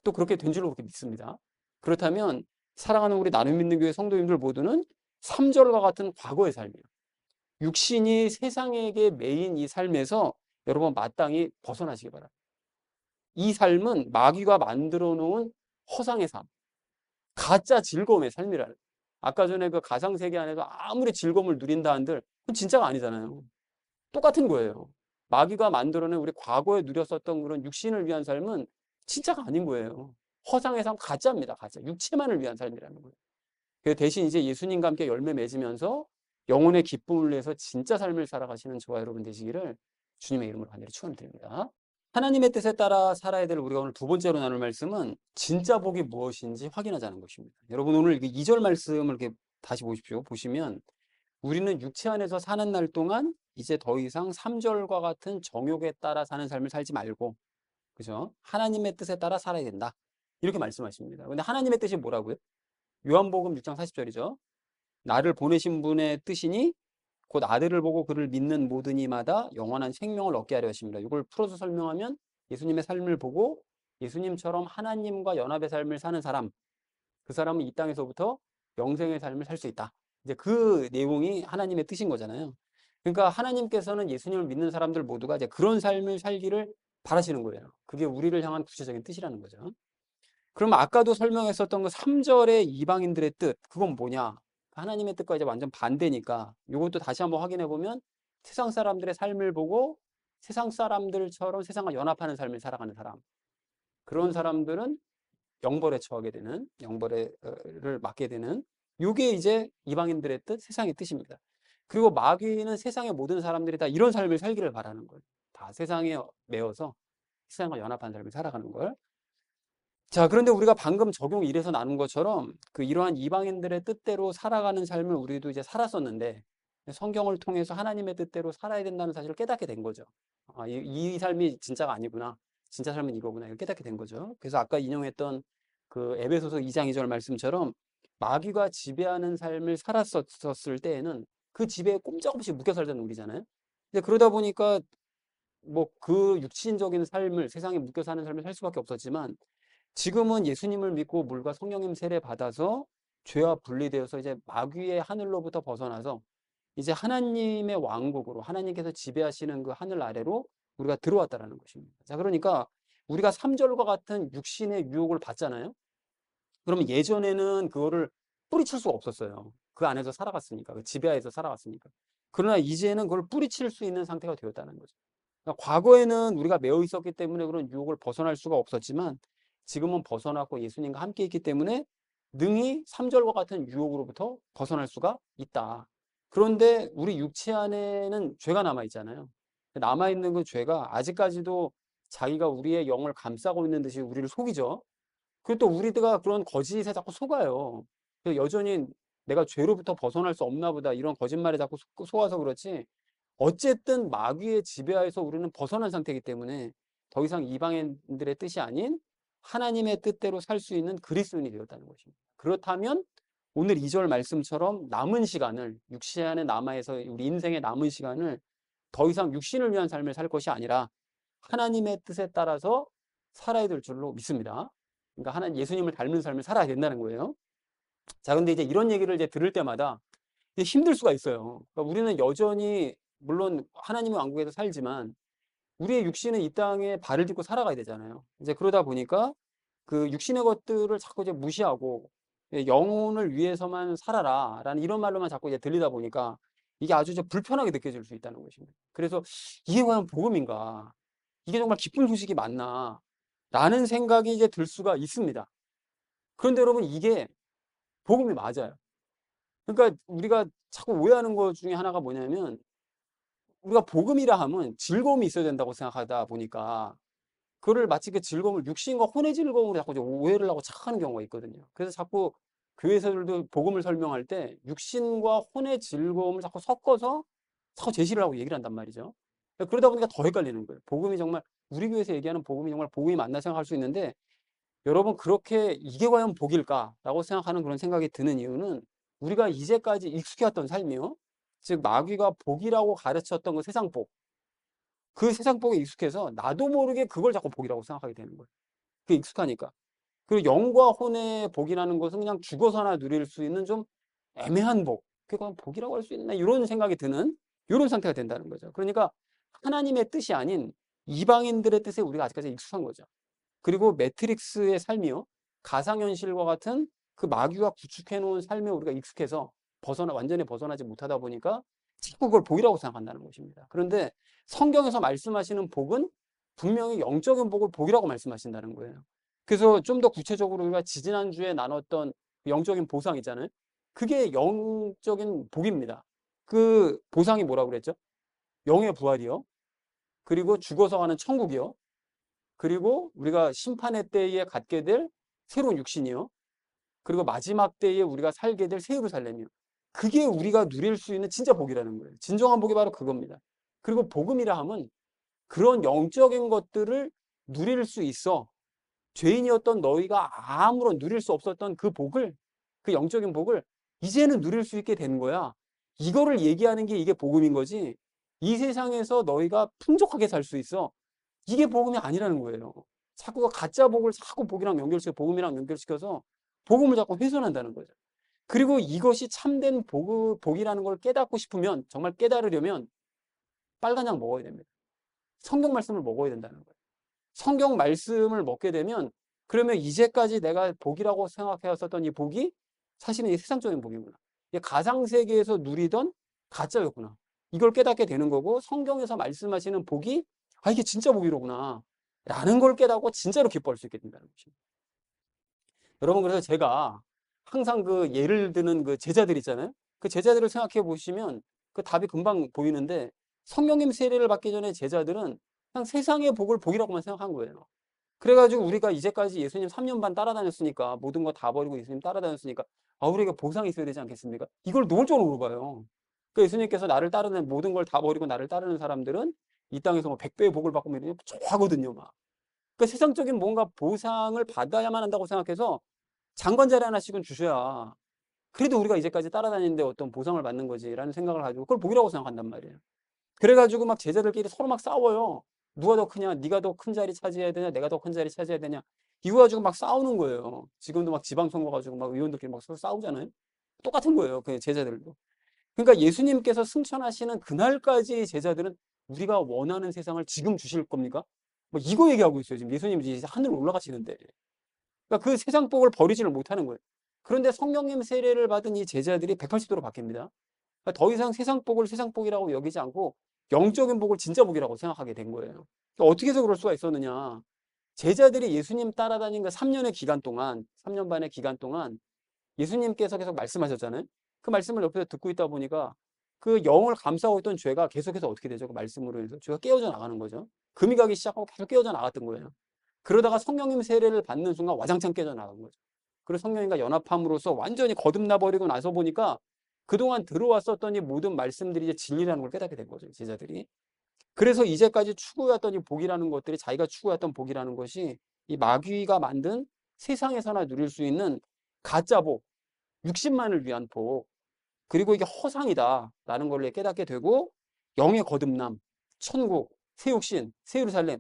또 그렇게 된 줄로 그렇게 믿습니다. 그렇다면 사랑하는 우리 나눔 믿는 교회 성도님들 모두는 3절과 같은 과거의 삶이에요. 육신이 세상에게 매인 이 삶에서 여러분 마땅히 벗어나시기 바랍니다. 이 삶은 마귀가 만들어 놓은 허상의 삶, 가짜 즐거움의 삶이라는 거예요. 아까 전에 그 가상세계 안에서 아무리 즐거움을 누린다 한들 그건 진짜가 아니잖아요. 똑같은 거예요. 마귀가 만들어낸 우리 과거에 누렸었던 그런 육신을 위한 삶은 진짜가 아닌 거예요. 허상의 삶 가짜입니다. 가짜. 육체만을 위한 삶이라는 거예요. 그 대신 이제 예수님과 함께 열매 맺으면서 영혼의 기쁨을 위해서 진짜 삶을 살아가시는 저와 여러분 되시기를 주님의 이름으로 간절히 축원드립니다. 하나님의 뜻에 따라 살아야 될 우리가 오늘 두 번째로 나눌 말씀은 진짜 복이 무엇인지 확인하자는 것입니다. 여러분 오늘 2절 말씀을 이렇게 다시 보십시오. 보시면 우리는 육체 안에서 사는 날 동안 이제 더 이상 3절과 같은 정욕에 따라 사는 삶을 살지 말고, 그죠? 하나님의 뜻에 따라 살아야 된다. 이렇게 말씀하십니다. 근데 하나님의 뜻이 뭐라고요? 요한복음 6장 40절이죠. 나를 보내신 분의 뜻이니 곧 아들을 보고 그를 믿는 모든 이마다 영원한 생명을 얻게 하려 하십니다. 이걸 풀어서 설명하면 예수님의 삶을 보고 예수님처럼 하나님과 연합의 삶을 사는 사람, 그 사람은 이 땅에서부터 영생의 삶을 살 수 있다. 이제 그 내용이 하나님의 뜻인 거잖아요. 그러니까 하나님께서는 예수님을 믿는 사람들 모두가 이제 그런 삶을 살기를 바라시는 거예요. 그게 우리를 향한 구체적인 뜻이라는 거죠. 그럼 아까도 설명했었던 그 3절의 이방인들의 뜻, 그건 뭐냐? 하나님의 뜻과 이제 완전 반대니까 이것도 다시 한번 확인해 보면 세상 사람들의 삶을 보고 세상 사람들처럼 세상과 연합하는 삶을 살아가는 사람. 그런 사람들은 영벌에 처하게 되는, 영벌을 맞게 되는, 요게 이제 이방인들의 뜻, 세상의 뜻입니다. 그리고 마귀는 세상의 모든 사람들이 다 이런 삶을 살기를 바라는 거예요. 다 세상에 매여서 세상과 연합한 삶을 살아가는 걸. 자, 그런데 우리가 방금 적용 1에서 나눈 것처럼 그 이러한 이방인들의 뜻대로 살아가는 삶을 우리도 이제 살았었는데 성경을 통해서 하나님의 뜻대로 살아야 된다는 사실을 깨닫게 된 거죠. 아, 이 삶이 진짜가 아니구나. 진짜 삶은 이거구나. 이걸 깨닫게 된 거죠. 그래서 아까 인용했던 그 에베소서 2장 2절 말씀처럼 마귀가 지배하는 삶을 살았었을 때에는 그 지배에 꼼짝없이 묶여 살던 우리잖아요. 근데 그러다 보니까 뭐 그 육신적인 삶을 세상에 묶여 사는 삶을 살 수밖에 없었지만 지금은 예수님을 믿고 물과 성령님 세례 받아서 죄와 분리되어서 이제 마귀의 하늘로부터 벗어나서 이제 하나님의 왕국으로 하나님께서 지배하시는 그 하늘 아래로 우리가 들어왔다라는 것입니다. 자, 그러니까 우리가 3절과 같은 육신의 유혹을 받잖아요. 그러면 예전에는 그거를 뿌리칠 수가 없었어요. 그 안에서 살아갔으니까, 그 지배하에서 살아갔으니까. 그러나 이제는 그걸 뿌리칠 수 있는 상태가 되었다는 거죠. 그러니까 과거에는 우리가 매여 있었기 때문에 그런 유혹을 벗어날 수가 없었지만 지금은 벗어나고 예수님과 함께 있기 때문에 능히 3절과 같은 유혹으로부터 벗어날 수가 있다. 그런데 우리 육체 안에는 죄가 남아있잖아요. 남아있는 그 죄가 아직까지도 자기가 우리의 영을 감싸고 있는 듯이 우리를 속이죠. 그리고 또 우리가 그런 거짓에 자꾸 속아요. 여전히 내가 죄로부터 벗어날 수 없나 보다 이런 거짓말에 자꾸 속아서 그렇지 어쨌든 마귀의 지배하에서 우리는 벗어난 상태이기 때문에 더 이상 이방인들의 뜻이 아닌 하나님의 뜻대로 살 수 있는 그리스도인이 되었다는 것입니다. 그렇다면 오늘 2절 말씀처럼 남은 시간을 육신 안에 남아서 우리 인생의 남은 시간을 더 이상 육신을 위한 삶을 살 것이 아니라 하나님의 뜻에 따라서 살아야 될 줄로 믿습니다. 그러니까 하나님 예수님을 닮은 삶을 살아야 된다는 거예요. 자, 근데 이제 이런 얘기를 이제 들을 때마다 이제 힘들 수가 있어요. 그러니까 우리는 여전히 물론 하나님의 왕국에서 살지만 우리의 육신은 이 땅에 발을 딛고 살아가야 되잖아요. 이제 그러다 보니까 그 육신의 것들을 자꾸 이제 무시하고 영혼을 위해서만 살아라라는 이런 말로만 자꾸 이제 들리다 보니까 이게 아주 이제 불편하게 느껴질 수 있다는 것입니다. 그래서 이게 과연 복음인가? 이게 정말 기쁜 소식이 맞나? 라는 생각이 이제 들 수가 있습니다. 그런데 여러분 이게 복음이 맞아요. 그러니까 우리가 자꾸 오해하는 것 중에 하나가 뭐냐면 우리가 복음이라 하면 즐거움이 있어야 된다고 생각하다 보니까 그거를 마치 그 즐거움을 육신과 혼의 즐거움으로 자꾸 오해를 하고 착각하는 경우가 있거든요. 그래서 자꾸 교회에서도 복음을 설명할 때 육신과 혼의 즐거움을 자꾸 섞어서 자꾸 제시를 하고 얘기를 한단 말이죠. 그러다 보니까 더 헷갈리는 거예요. 복음이 정말 우리 교회에서 얘기하는 복음이 정말 복음이 맞나 생각할 수 있는데 여러분 그렇게 이게 과연 복일까라고 생각하는 그런 생각이 드는 이유는 우리가 이제까지 익숙해왔던 삶이요. 즉 마귀가 복이라고 가르쳤던 그 세상 복. 그 세상 복에 익숙해서 나도 모르게 그걸 자꾸 복이라고 생각하게 되는 거예요. 그게 익숙하니까. 그리고 영과 혼의 복이라는 것은 그냥 죽어서나 누릴 수 있는 좀 애매한 복. 그게 과연 복이라고 할 수 있나? 이런 생각이 드는 이런 상태가 된다는 거죠. 그러니까 하나님의 뜻이 아닌 이방인들의 뜻에 우리가 아직까지 익숙한 거죠. 그리고 매트릭스의 삶이요. 가상현실과 같은 그 마귀가 구축해 놓은 삶에 우리가 익숙해서 완전히 벗어나지 못하다 보니까 자꾸 그걸 복이라고 생각한다는 것입니다. 그런데 성경에서 말씀하시는 복은 분명히 영적인 복을 복이라고 말씀하신다는 거예요. 그래서 좀 더 구체적으로 우리가 지지난주에 나눴던 영적인 보상 있잖아요. 그게 영적인 복입니다. 그 보상이 뭐라고 그랬죠? 영의 부활이요. 그리고 죽어서 가는 천국이요. 그리고 우리가 심판의 때에 갖게 될 새로운 육신이요. 그리고 마지막 때에 우리가 살게 될 새 예루살렘이요. 그게 우리가 누릴 수 있는 진짜 복이라는 거예요. 진정한 복이 바로 그겁니다. 그리고 복음이라 하면 그런 영적인 것들을 누릴 수 있어. 죄인이었던 너희가 아무런 누릴 수 없었던 그 복을, 그 영적인 복을 이제는 누릴 수 있게 된 거야. 이거를 얘기하는 게 이게 복음인 거지. 이 세상에서 너희가 풍족하게 살 수 있어. 이게 복음이 아니라는 거예요. 자꾸 가짜 복을 자꾸 복이랑 연결시켜 복음이랑 연결시켜서 복음을 자꾸 훼손한다는 거죠. 그리고 이것이 참된 복이라는 걸 깨닫고 싶으면 정말 깨달으려면 빨간 약 먹어야 됩니다. 성경 말씀을 먹어야 된다는 거예요. 성경 말씀을 먹게 되면 그러면 이제까지 내가 복이라고 생각해왔었던 이 복이 사실은 이 세상적인 복이구나. 이 가상세계에서 누리던 가짜였구나. 이걸 깨닫게 되는 거고 성경에서 말씀하시는 복이 이게 진짜 복이로구나. 라는 걸 깨닫고 진짜로 기뻐할 수 있게 된다는 것입니다. 여러분 그래서 제가 항상 그 예를 드는 그 제자들 있잖아요. 그 제자들을 생각해 보시면 그 답이 금방 보이는데 성령님 세례를 받기 전에 제자들은 그냥 세상의 복을 복이라고만 생각한 거예요. 그래가지고 우리가 이제까지 예수님 3년 반 따라다녔으니까 모든 거 다 버리고 예수님 따라다녔으니까 우리가 보상이 있어야 되지 않겠습니까? 이걸 노골적으로 물어봐요. 그 예수님께서 나를 따르는 모든 걸 다 버리고 나를 따르는 사람들은 이 땅에서 뭐 100배의 복을 받고 뭐 이러면 좋아하거든요, 막. 그 세상적인 뭔가 보상을 받아야만 한다고 생각해서 장관 자리 하나씩은 주셔야 그래도 우리가 이제까지 따라다니는데 어떤 보상을 받는 거지라는 생각을 가지고 그걸 복이라고 생각한단 말이에요. 그래가지고 막 제자들끼리 서로 막 싸워요. 누가 더 크냐? 네가 더 큰 자리 차지해야 되냐? 내가 더 큰 자리 차지해야 되냐? 이거 가지고 막 싸우는 거예요. 지금도 막 지방선거 가지고 막 의원들끼리 막 서로 싸우잖아요. 똑같은 거예요. 그 제자들도. 그러니까 예수님께서 승천하시는 그날까지 제자들은 우리가 원하는 세상을 지금 주실 겁니까? 뭐 이거 얘기하고 있어요. 지금 예수님이 이제 하늘 올라가시는데. 그러니까 그 세상 복을 버리지를 못하는 거예요. 그런데 성령님 세례를 받은 이 제자들이 180도로 바뀝니다. 그러니까 더 이상 세상 복을 세상 복이라고 여기지 않고 영적인 복을 진짜 복이라고 생각하게 된 거예요. 그러니까 어떻게 해서 그럴 수가 있었느냐. 제자들이 예수님 따라다닌 그 3년의 기간 동안, 3년 반의 기간 동안 예수님께서 계속 말씀하셨잖아요. 그 말씀을 옆에서 듣고 있다 보니까 그 영을 감싸고 있던 죄가 계속해서 어떻게 되죠? 그 말씀으로 해서 죄가 깨어져 나가는 거죠. 금이 가기 시작하고 계속 깨어져 나갔던 거예요. 그러다가 성령님 세례를 받는 순간 와장창 깨져 나간 거죠. 그리고 성령님과 연합함으로써 완전히 거듭나 버리고 나서 보니까 그동안 들어왔었던 이 모든 말씀들이 이제 진리라는 걸 깨닫게 된 거죠, 제자들이. 그래서 이제까지 추구해왔던 이 복이라는 것들이 자기가 추구해왔던 복이라는 것이 이 마귀가 만든 세상에서나 누릴 수 있는 가짜 복, 육신만을 위한 복, 그리고 이게 허상이다라는 걸 깨닫게 되고 영의 거듭남, 천국, 새 육신, 새 예루살렘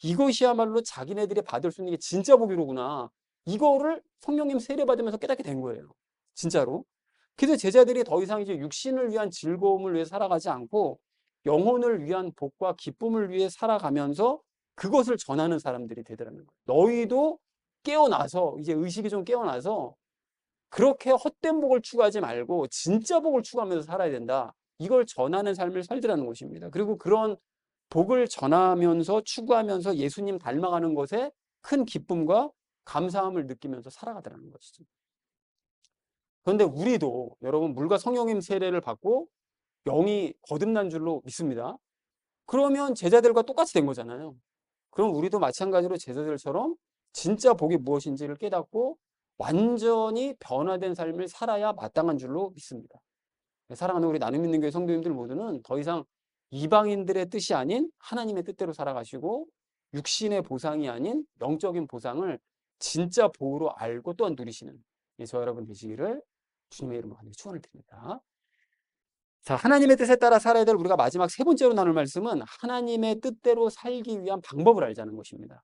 이것이야말로 자기네들이 받을 수 있는 게 진짜 복이로구나. 이거를 성령님 세례 받으면서 깨닫게 된 거예요. 진짜로. 그래서 제자들이 더 이상 이제 육신을 위한 즐거움을 위해 살아가지 않고 영혼을 위한 복과 기쁨을 위해 살아가면서 그것을 전하는 사람들이 되더라는 거예요. 너희도 깨어나서 이제 의식이 좀 깨어나서 그렇게 헛된 복을 추구하지 말고 진짜 복을 추구하면서 살아야 된다. 이걸 전하는 삶을 살더라는 것입니다. 그리고 그런 복을 전하면서 추구하면서 예수님 닮아가는 것에 큰 기쁨과 감사함을 느끼면서 살아가더라는 것이죠. 그런데 우리도 여러분 물과 성령님 세례를 받고 영이 거듭난 줄로 믿습니다. 그러면 제자들과 똑같이 된 거잖아요. 그럼 우리도 마찬가지로 제자들처럼 진짜 복이 무엇인지를 깨닫고 완전히 변화된 삶을 살아야 마땅한 줄로 믿습니다. 사랑하는 우리 나눔 있는 교회 성도님들 모두는 더 이상 이방인들의 뜻이 아닌 하나님의 뜻대로 살아가시고 육신의 보상이 아닌 영적인 보상을 진짜 복으로 알고 또한 누리시는 저 여러분 되시기를 주님의 이름으로 간절히 축원을 드립니다. 자, 하나님의 뜻에 따라 살아야 될 우리가 마지막 세 번째로 나눌 말씀은 하나님의 뜻대로 살기 위한 방법을 알자는 것입니다.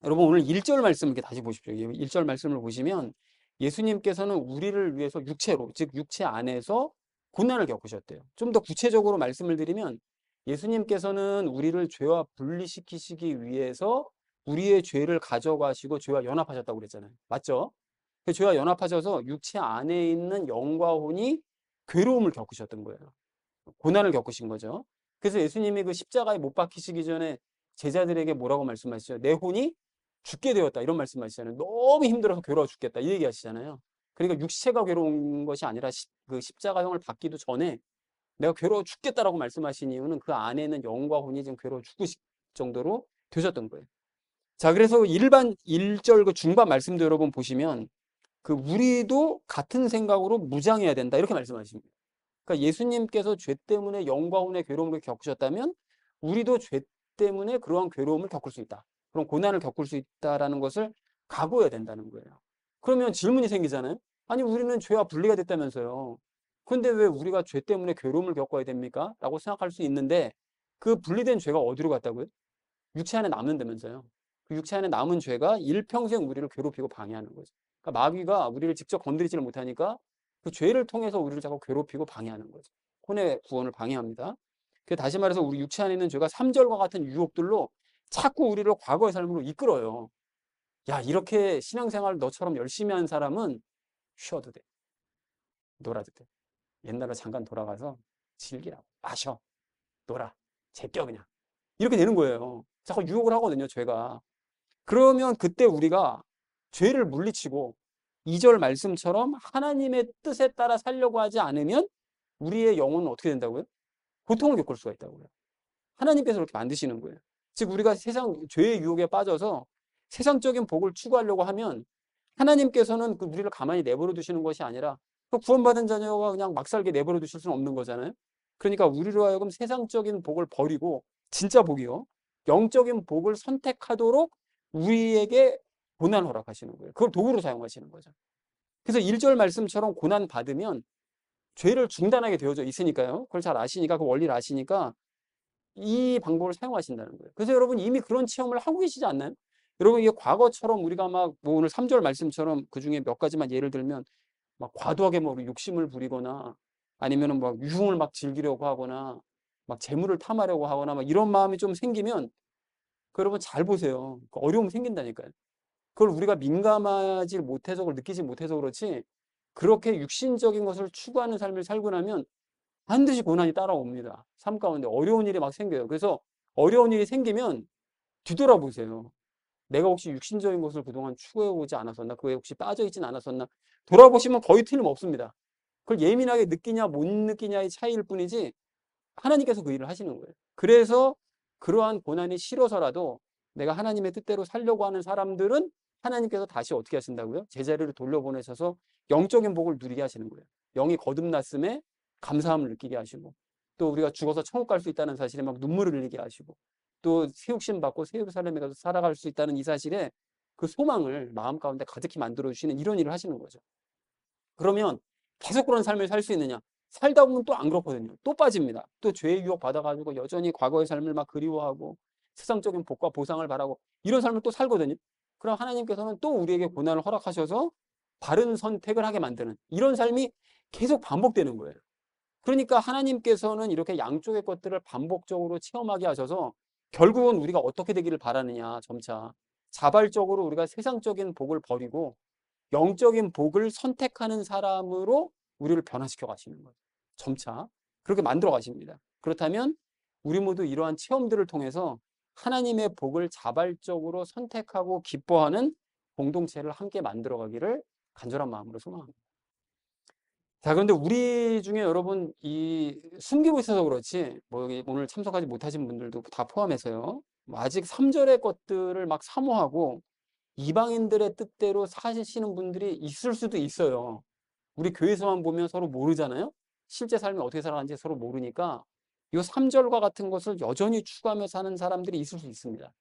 여러분 오늘 1절 말씀 이렇게 다시 보십시오. 1절 말씀을 보시면 예수님께서는 우리를 위해서 육체로, 즉 육체 안에서 고난을 겪으셨대요. 좀 더 구체적으로 말씀을 드리면 예수님께서는 우리를 죄와 분리시키시기 위해서 우리의 죄를 가져가시고 죄와 연합하셨다고 그랬잖아요. 맞죠? 그 죄와 연합하셔서 육체 안에 있는 영과 혼이 괴로움을 겪으셨던 거예요. 고난을 겪으신 거죠. 그래서 예수님이 그 십자가에 못 박히시기 전에 제자들에게 뭐라고 말씀하시죠? 내 혼이 죽게 되었다. 이런 말씀하시잖아요. 너무 힘들어서 괴로워 죽겠다. 이 얘기 하시잖아요. 그러니까 육체가 괴로운 것이 아니라 그 십자가형을 받기도 전에 내가 괴로워 죽겠다라고 말씀하신 이유는 그 안에 있는 영과 혼이 지금 괴로워 죽으실 정도로 되셨던 거예요. 자, 그래서 일반 1절 그 중반 말씀도 여러분 보시면 그 우리도 같은 생각으로 무장해야 된다. 이렇게 말씀하십니다. 그러니까 예수님께서 죄 때문에 영과 혼의 괴로움을 겪으셨다면 우리도 죄 때문에 그러한 괴로움을 겪을 수 있다. 그런 고난을 겪을 수 있다라는 것을 각오해야 된다는 거예요. 그러면 질문이 생기잖아요. 아니 우리는 죄와 분리가 됐다면서요. 그런데 왜 우리가 죄 때문에 괴로움을 겪어야 됩니까? 라고 생각할 수 있는데 그 분리된 죄가 어디로 갔다고요? 육체 안에 남는다면서요. 그 육체 안에 남은 죄가 일평생 우리를 괴롭히고 방해하는 거죠. 그러니까 마귀가 우리를 직접 건드리지를 못하니까 그 죄를 통해서 우리를 자꾸 괴롭히고 방해하는 거죠. 혼의 구원을 방해합니다. 다시 말해서 우리 육체 안에 있는 죄가 3절과 같은 유혹들로 자꾸 우리를 과거의 삶으로 이끌어요. 야, 이렇게 신앙생활 너처럼 열심히 한 사람은 쉬어도 돼. 놀아도 돼. 옛날로 잠깐 돌아가서 즐기라고. 마셔. 놀아. 제껴 그냥. 이렇게 되는 거예요. 자꾸 유혹을 하거든요, 죄가. 그러면 그때 우리가 죄를 물리치고 2절 말씀처럼 하나님의 뜻에 따라 살려고 하지 않으면 우리의 영혼은 어떻게 된다고요? 고통을 겪을 수가 있다고요. 하나님께서 그렇게 만드시는 거예요. 즉 우리가 세상 죄의 유혹에 빠져서 세상적인 복을 추구하려고 하면 하나님께서는 우리를 가만히 내버려 두시는 것이 아니라 구원받은 자녀가 그냥 막 살게 내버려 두실 수는 없는 거잖아요. 그러니까 우리로 하여금 세상적인 복을 버리고 진짜 복이요. 영적인 복을 선택하도록 우리에게 고난을 허락하시는 거예요. 그걸 도구로 사용하시는 거죠. 그래서 1절 말씀처럼 고난 받으면 죄를 중단하게 되어져 있으니까요. 그걸 잘 아시니까, 그 원리를 아시니까 이 방법을 사용하신다는 거예요. 그래서 여러분 이미 그런 체험을 하고 계시지 않나요? 여러분 이게 과거처럼 우리가 막 뭐 오늘 3절 말씀처럼 그 중에 몇 가지만 예를 들면 막 과도하게 뭐 욕심을 부리거나 아니면은 막 유흥을 막 즐기려고 하거나 막 재물을 탐하려고 하거나 막 이런 마음이 좀 생기면 그 여러분 잘 보세요. 그 어려움 생긴다니까요. 그걸 우리가 민감하지 못해서 그걸 느끼지 못해서 그렇지 그렇게 육신적인 것을 추구하는 삶을 살고 나면 반드시 고난이 따라옵니다. 삶 가운데 어려운 일이 막 생겨요. 그래서 어려운 일이 생기면 뒤돌아보세요. 내가 혹시 육신적인 것을 그동안 추구해오지 않았었나? 그거에 혹시 빠져있진 않았었나? 돌아보시면 거의 틀림없습니다. 그걸 예민하게 느끼냐 못 느끼냐의 차이일 뿐이지 하나님께서 그 일을 하시는 거예요. 그래서 그러한 고난이 싫어서라도 내가 하나님의 뜻대로 살려고 하는 사람들은 하나님께서 다시 어떻게 하신다고요? 제자리로 돌려보내셔서 영적인 복을 누리게 하시는 거예요. 영이 거듭났음에 감사함을 느끼게 하시고 또 우리가 죽어서 천국 갈 수 있다는 사실에 막 눈물을 흘리게 하시고 또 새육신 받고 새 예루살렘에 가서 살아갈 수 있다는 이 사실에 그 소망을 마음 가운데 가득히 만들어 주시는 이런 일을 하시는 거죠. 그러면 계속 그런 삶을 살 수 있느냐? 살다 보면 또 안 그렇거든요. 또 빠집니다. 또 죄의 유혹 받아가지고 여전히 과거의 삶을 막 그리워하고 세상적인 복과 보상을 바라고 이런 삶을 또 살거든요. 그럼 하나님께서는 또 우리에게 고난을 허락하셔서 바른 선택을 하게 만드는 이런 삶이 계속 반복되는 거예요. 그러니까 하나님께서는 이렇게 양쪽의 것들을 반복적으로 체험하게 하셔서 결국은 우리가 어떻게 되기를 바라느냐, 점차. 자발적으로 우리가 세상적인 복을 버리고 영적인 복을 선택하는 사람으로 우리를 변화시켜 가시는 거예요. 점차. 그렇게 만들어 가십니다. 그렇다면 우리 모두 이러한 체험들을 통해서 하나님의 복을 자발적으로 선택하고 기뻐하는 공동체를 함께 만들어 가기를 간절한 마음으로 소망합니다. 자, 그런데 우리 중에 여러분 이 숨기고 있어서 그렇지 뭐 여기 오늘 참석하지 못하신 분들도 다 포함해서요. 뭐 아직 3절의 것들을 막 사모하고 이방인들의 뜻대로 사시는 분들이 있을 수도 있어요. 우리 교회에서만 보면 서로 모르잖아요. 실제 삶이 어떻게 살아가는지 서로 모르니까 이 3절과 같은 것을 여전히 추구하며 사는 사람들이 있을 수 있습니다.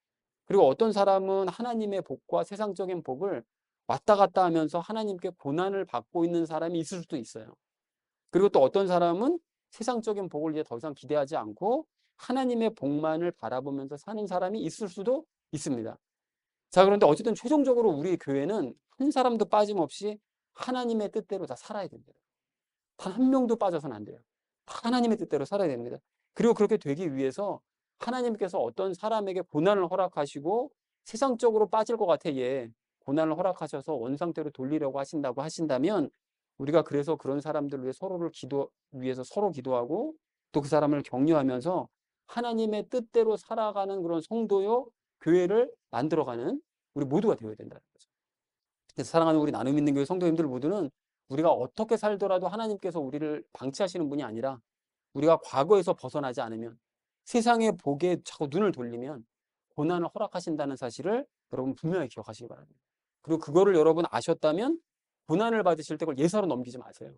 그리고 어떤 사람은 하나님의 복과 세상적인 복을 왔다 갔다 하면서 하나님께 고난을 받고 있는 사람이 있을 수도 있어요. 그리고 또 어떤 사람은 세상적인 복을 이제 더 이상 기대하지 않고 하나님의 복만을 바라보면서 사는 사람이 있을 수도 있습니다. 자, 그런데 어쨌든 최종적으로 우리 교회는 한 사람도 빠짐없이 하나님의 뜻대로 다 살아야 됩니다. 단 한 명도 빠져서는 안 돼요. 다 하나님의 뜻대로 살아야 됩니다. 그리고 그렇게 되기 위해서 하나님께서 어떤 사람에게 고난을 허락하시고 세상적으로 빠질 것 같아 얘 고난을 허락하셔서 원상태로 돌리려고 하신다고 하신다면 우리가 그래서 그런 사람들 위해 서로를 위해서 서로 기도하고 또 그 사람을 격려하면서 하나님의 뜻대로 살아가는 그런 성도요 교회를 만들어가는 우리 모두가 되어야 된다는 거죠. 그래서 사랑하는 우리 나눔 있는 교회 성도님들 모두는 우리가 어떻게 살더라도 하나님께서 우리를 방치하시는 분이 아니라 우리가 과거에서 벗어나지 않으면 세상의 복에 자꾸 눈을 돌리면 고난을 허락하신다는 사실을 여러분 분명히 기억하시기 바랍니다. 그리고 그거를 여러분 아셨다면 고난을 받으실 때 그걸 예사로 넘기지 마세요.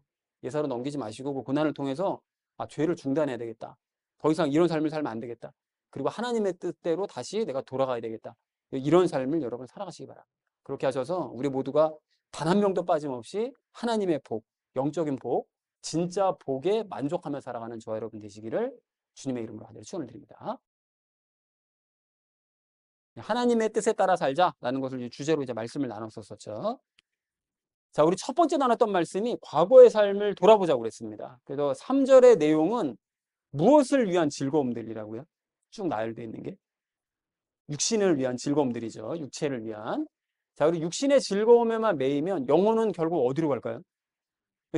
예사로 넘기지 마시고 그 고난을 통해서 죄를 중단해야 되겠다. 더 이상 이런 삶을 살면 안 되겠다. 그리고 하나님의 뜻대로 다시 내가 돌아가야 되겠다. 이런 삶을 여러분 살아가시기 바랍니다. 그렇게 하셔서 우리 모두가 단 한 명도 빠짐없이 하나님의 복, 영적인 복, 진짜 복에 만족하며 살아가는 저와 여러분 되시기를 주님의 이름으로 간절히 축원을 드립니다. 하나님의 뜻에 따라 살자라는 것을 주제로 이제 말씀을 나눴었죠. 자, 우리 첫 번째 나눴던 말씀이 과거의 삶을 돌아보자고 그랬습니다. 그래서 3절의 내용은 무엇을 위한 즐거움들이라고요? 쭉 나열되어 있는 게 육신을 위한 즐거움들이죠. 육체를 위한. 자, 그리고 육신의 즐거움에만 매이면 영혼은 결국 어디로 갈까요?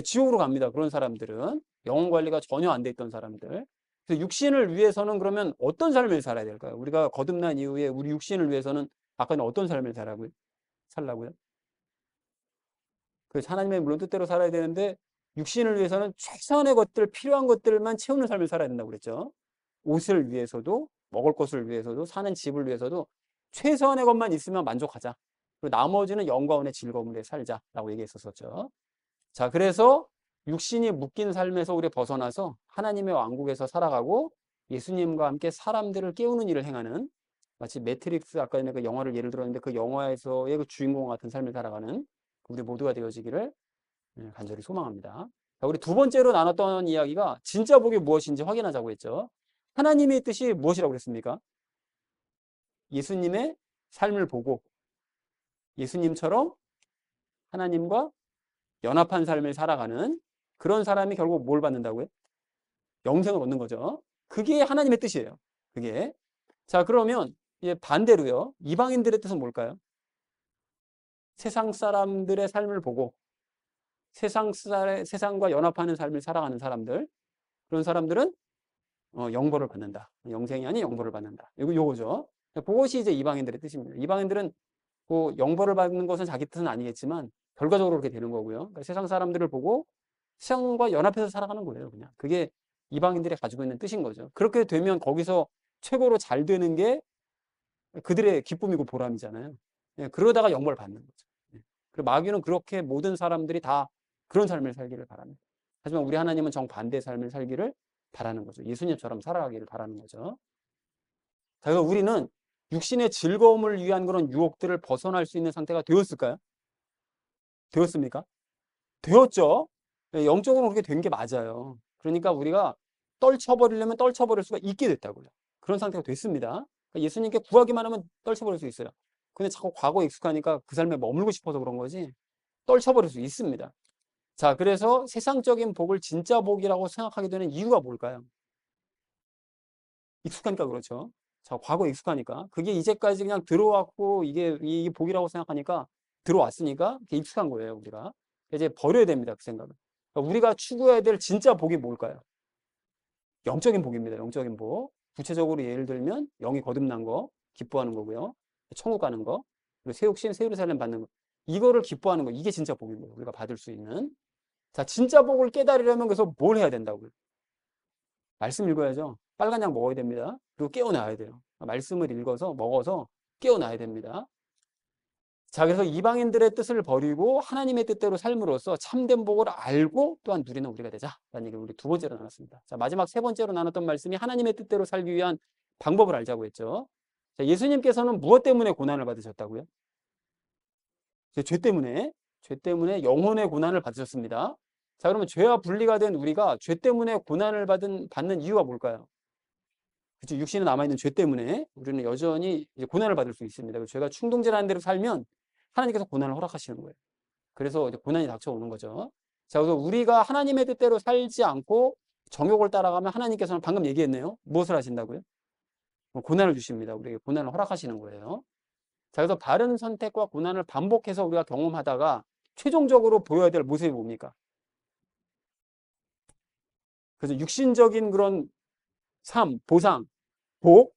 지옥으로 갑니다. 그런 사람들은 영혼 관리가 전혀 안 돼 있던 사람들. 그래서 육신을 위해서는 그러면 어떤 삶을 살아야 될까요? 우리가 거듭난 이후에 우리 육신을 위해서는 아까는 어떤 삶을 살라고요? 그 하나님의 물론 뜻대로 살아야 되는데 육신을 위해서는 최소한의 것들, 필요한 것들만 채우는 삶을 살아야 된다고 그랬죠. 옷을 위해서도, 먹을 것을 위해서도, 사는 집을 위해서도 최소한의 것만 있으면 만족하자. 그리고 나머지는 영광의 즐거움을 위해 살자라고 얘기했었죠. 자, 그래서 육신이 묶인 삶에서 우리 벗어나서 하나님의 왕국에서 살아가고 예수님과 함께 사람들을 깨우는 일을 행하는, 마치 매트릭스 아까 전에 그 영화를 예를 들었는데 그 영화에서의 그 주인공 같은 삶을 살아가는 우리 모두가 되어지기를 간절히 소망합니다. 자, 우리 두 번째로 나눴던 이야기가 진짜 복이 무엇인지 확인하자고 했죠. 하나님의 뜻이 무엇이라고 그랬습니까? 예수님의 삶을 보고 예수님처럼 하나님과 연합한 삶을 살아가는 그런 사람이 결국 뭘 받는다고요? 영생을 얻는 거죠. 그게 하나님의 뜻이에요. 그게. 자, 그러면 이제 반대로요. 이방인들의 뜻은 뭘까요? 세상 사람들의 삶을 보고 세상과 연합하는 삶을 살아가는 사람들. 그런 사람들은 영벌을 받는다. 영생이 아닌 영벌을 받는다. 요거죠. 그것이 이제 이방인들의 뜻입니다. 이방인들은 그 영벌을 받는 것은 자기 뜻은 아니겠지만 결과적으로 그렇게 되는 거고요. 그러니까 세상 사람들을 보고 세상과 연합해서 살아가는 거예요. 그냥 그게 이방인들이 가지고 있는 뜻인 거죠. 그렇게 되면 거기서 최고로 잘 되는 게 그들의 기쁨이고 보람이잖아요. 예, 그러다가 영벌 받는 거죠. 예. 그리고 마귀는 그렇게 모든 사람들이 다 그런 삶을 살기를 바랍니다. 하지만 우리 하나님은 정반대의 삶을 살기를 바라는 거죠. 예수님처럼 살아가기를 바라는 거죠. 자, 그래서 우리는 육신의 즐거움을 위한 그런 유혹들을 벗어날 수 있는 상태가 되었을까요? 되었습니까? 되었죠. 예, 영적으로 그렇게 된 게 맞아요. 그러니까 우리가 떨쳐버리려면 떨쳐버릴 수가 있게 됐다고요. 그런 상태가 됐습니다. 그러니까 예수님께 구하기만 하면 떨쳐버릴 수 있어요. 근데 자꾸 과거에 익숙하니까 그 삶에 머물고 싶어서 그런 거지 떨쳐버릴 수 있습니다. 자, 그래서 세상적인 복을 진짜 복이라고 생각하게 되는 이유가 뭘까요? 익숙하니까 그렇죠. 자, 과거에 익숙하니까. 그게 이제까지 그냥 들어왔고 이게 복이라고 생각하니까 들어왔으니까 그게 익숙한 거예요, 우리가. 이제 버려야 됩니다, 그 생각을. 그러니까 우리가 추구해야 될 진짜 복이 뭘까요? 영적인 복입니다, 영적인 복. 구체적으로 예를 들면 영이 거듭난 거, 기뻐하는 거고요. 천국 가는 거, 그리고 새 육신, 새 예루살렘 받는 거. 이거를 기뻐하는 거, 이게 진짜 복인 거예요, 우리가 받을 수 있는. 자, 진짜 복을 깨달으려면 그래서 뭘 해야 된다고요? 말씀 읽어야죠. 빨간 약 먹어야 됩니다. 그리고 깨어나야 돼요. 말씀을 읽어서 먹어서 깨어나야 됩니다. 자, 그래서 이방인들의 뜻을 버리고 하나님의 뜻대로 삶으로써 참된 복을 알고 또한 누리는 우리가 되자. 라는 얘기를 우리 두 번째로 나눴습니다. 자, 마지막 세 번째로 나눴던 말씀이 하나님의 뜻대로 살기 위한 방법을 알자고 했죠. 자, 예수님께서는 무엇 때문에 고난을 받으셨다고요? 죄 때문에 영혼의 고난을 받으셨습니다. 자, 그러면 죄와 분리가 된 우리가 죄 때문에 고난을 받는 이유가 뭘까요? 그렇죠. 육신에 남아있는 죄 때문에 우리는 여전히 이제 고난을 받을 수 있습니다. 죄가 충동질하는 대로 살면 하나님께서 고난을 허락하시는 거예요. 그래서 이제 고난이 닥쳐오는 거죠. 자, 그래서 우리가 하나님의 뜻대로 살지 않고 정욕을 따라가면 하나님께서는 방금 얘기했네요. 무엇을 하신다고요? 고난을 주십니다. 우리에게 고난을 허락하시는 거예요. 자, 그래서 바른 선택과 고난을 반복해서 우리가 경험하다가 최종적으로 보여야 될 모습이 뭡니까? 그래서 육신적인 그런 삶, 보상, 복,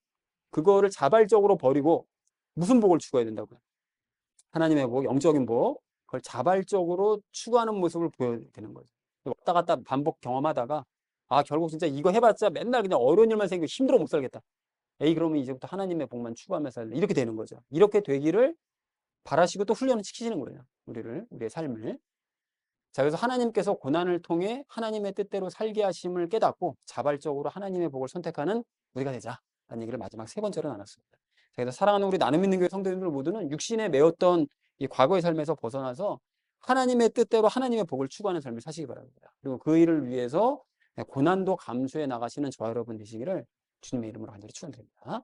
그거를 자발적으로 버리고 무슨 복을 추구해야 된다고요? 하나님의 복, 영적인 복, 그걸 자발적으로 추구하는 모습을 보여야 되는 거죠. 왔다 갔다 반복 경험하다가 아, 결국 진짜 이거 해봤자 맨날 그냥 어려운 일만 생기고 힘들어 못 살겠다. 에이, 그러면 이제부터 하나님의 복만 추구하면서 살래. 이렇게 되는 거죠. 이렇게 되기를 바라시고 또 훈련을 시키시는 거예요. 우리의 삶을. 자, 그래서 하나님께서 고난을 통해 하나님의 뜻대로 살게 하심을 깨닫고 자발적으로 하나님의 복을 선택하는 우리가 되자. 라는 얘기를 마지막 세 번째로 나눴습니다. 자, 그래서 사랑하는 우리 나눔 있는 교회 성도님들 모두는 육신에 매였던 이 과거의 삶에서 벗어나서 하나님의 뜻대로 하나님의 복을 추구하는 삶을 사시기 바랍니다. 그리고 그 일을 위해서 고난도 감수해 나가시는 저와 여러분 되시기를 주님의 이름으로 간절히 축원드립니다.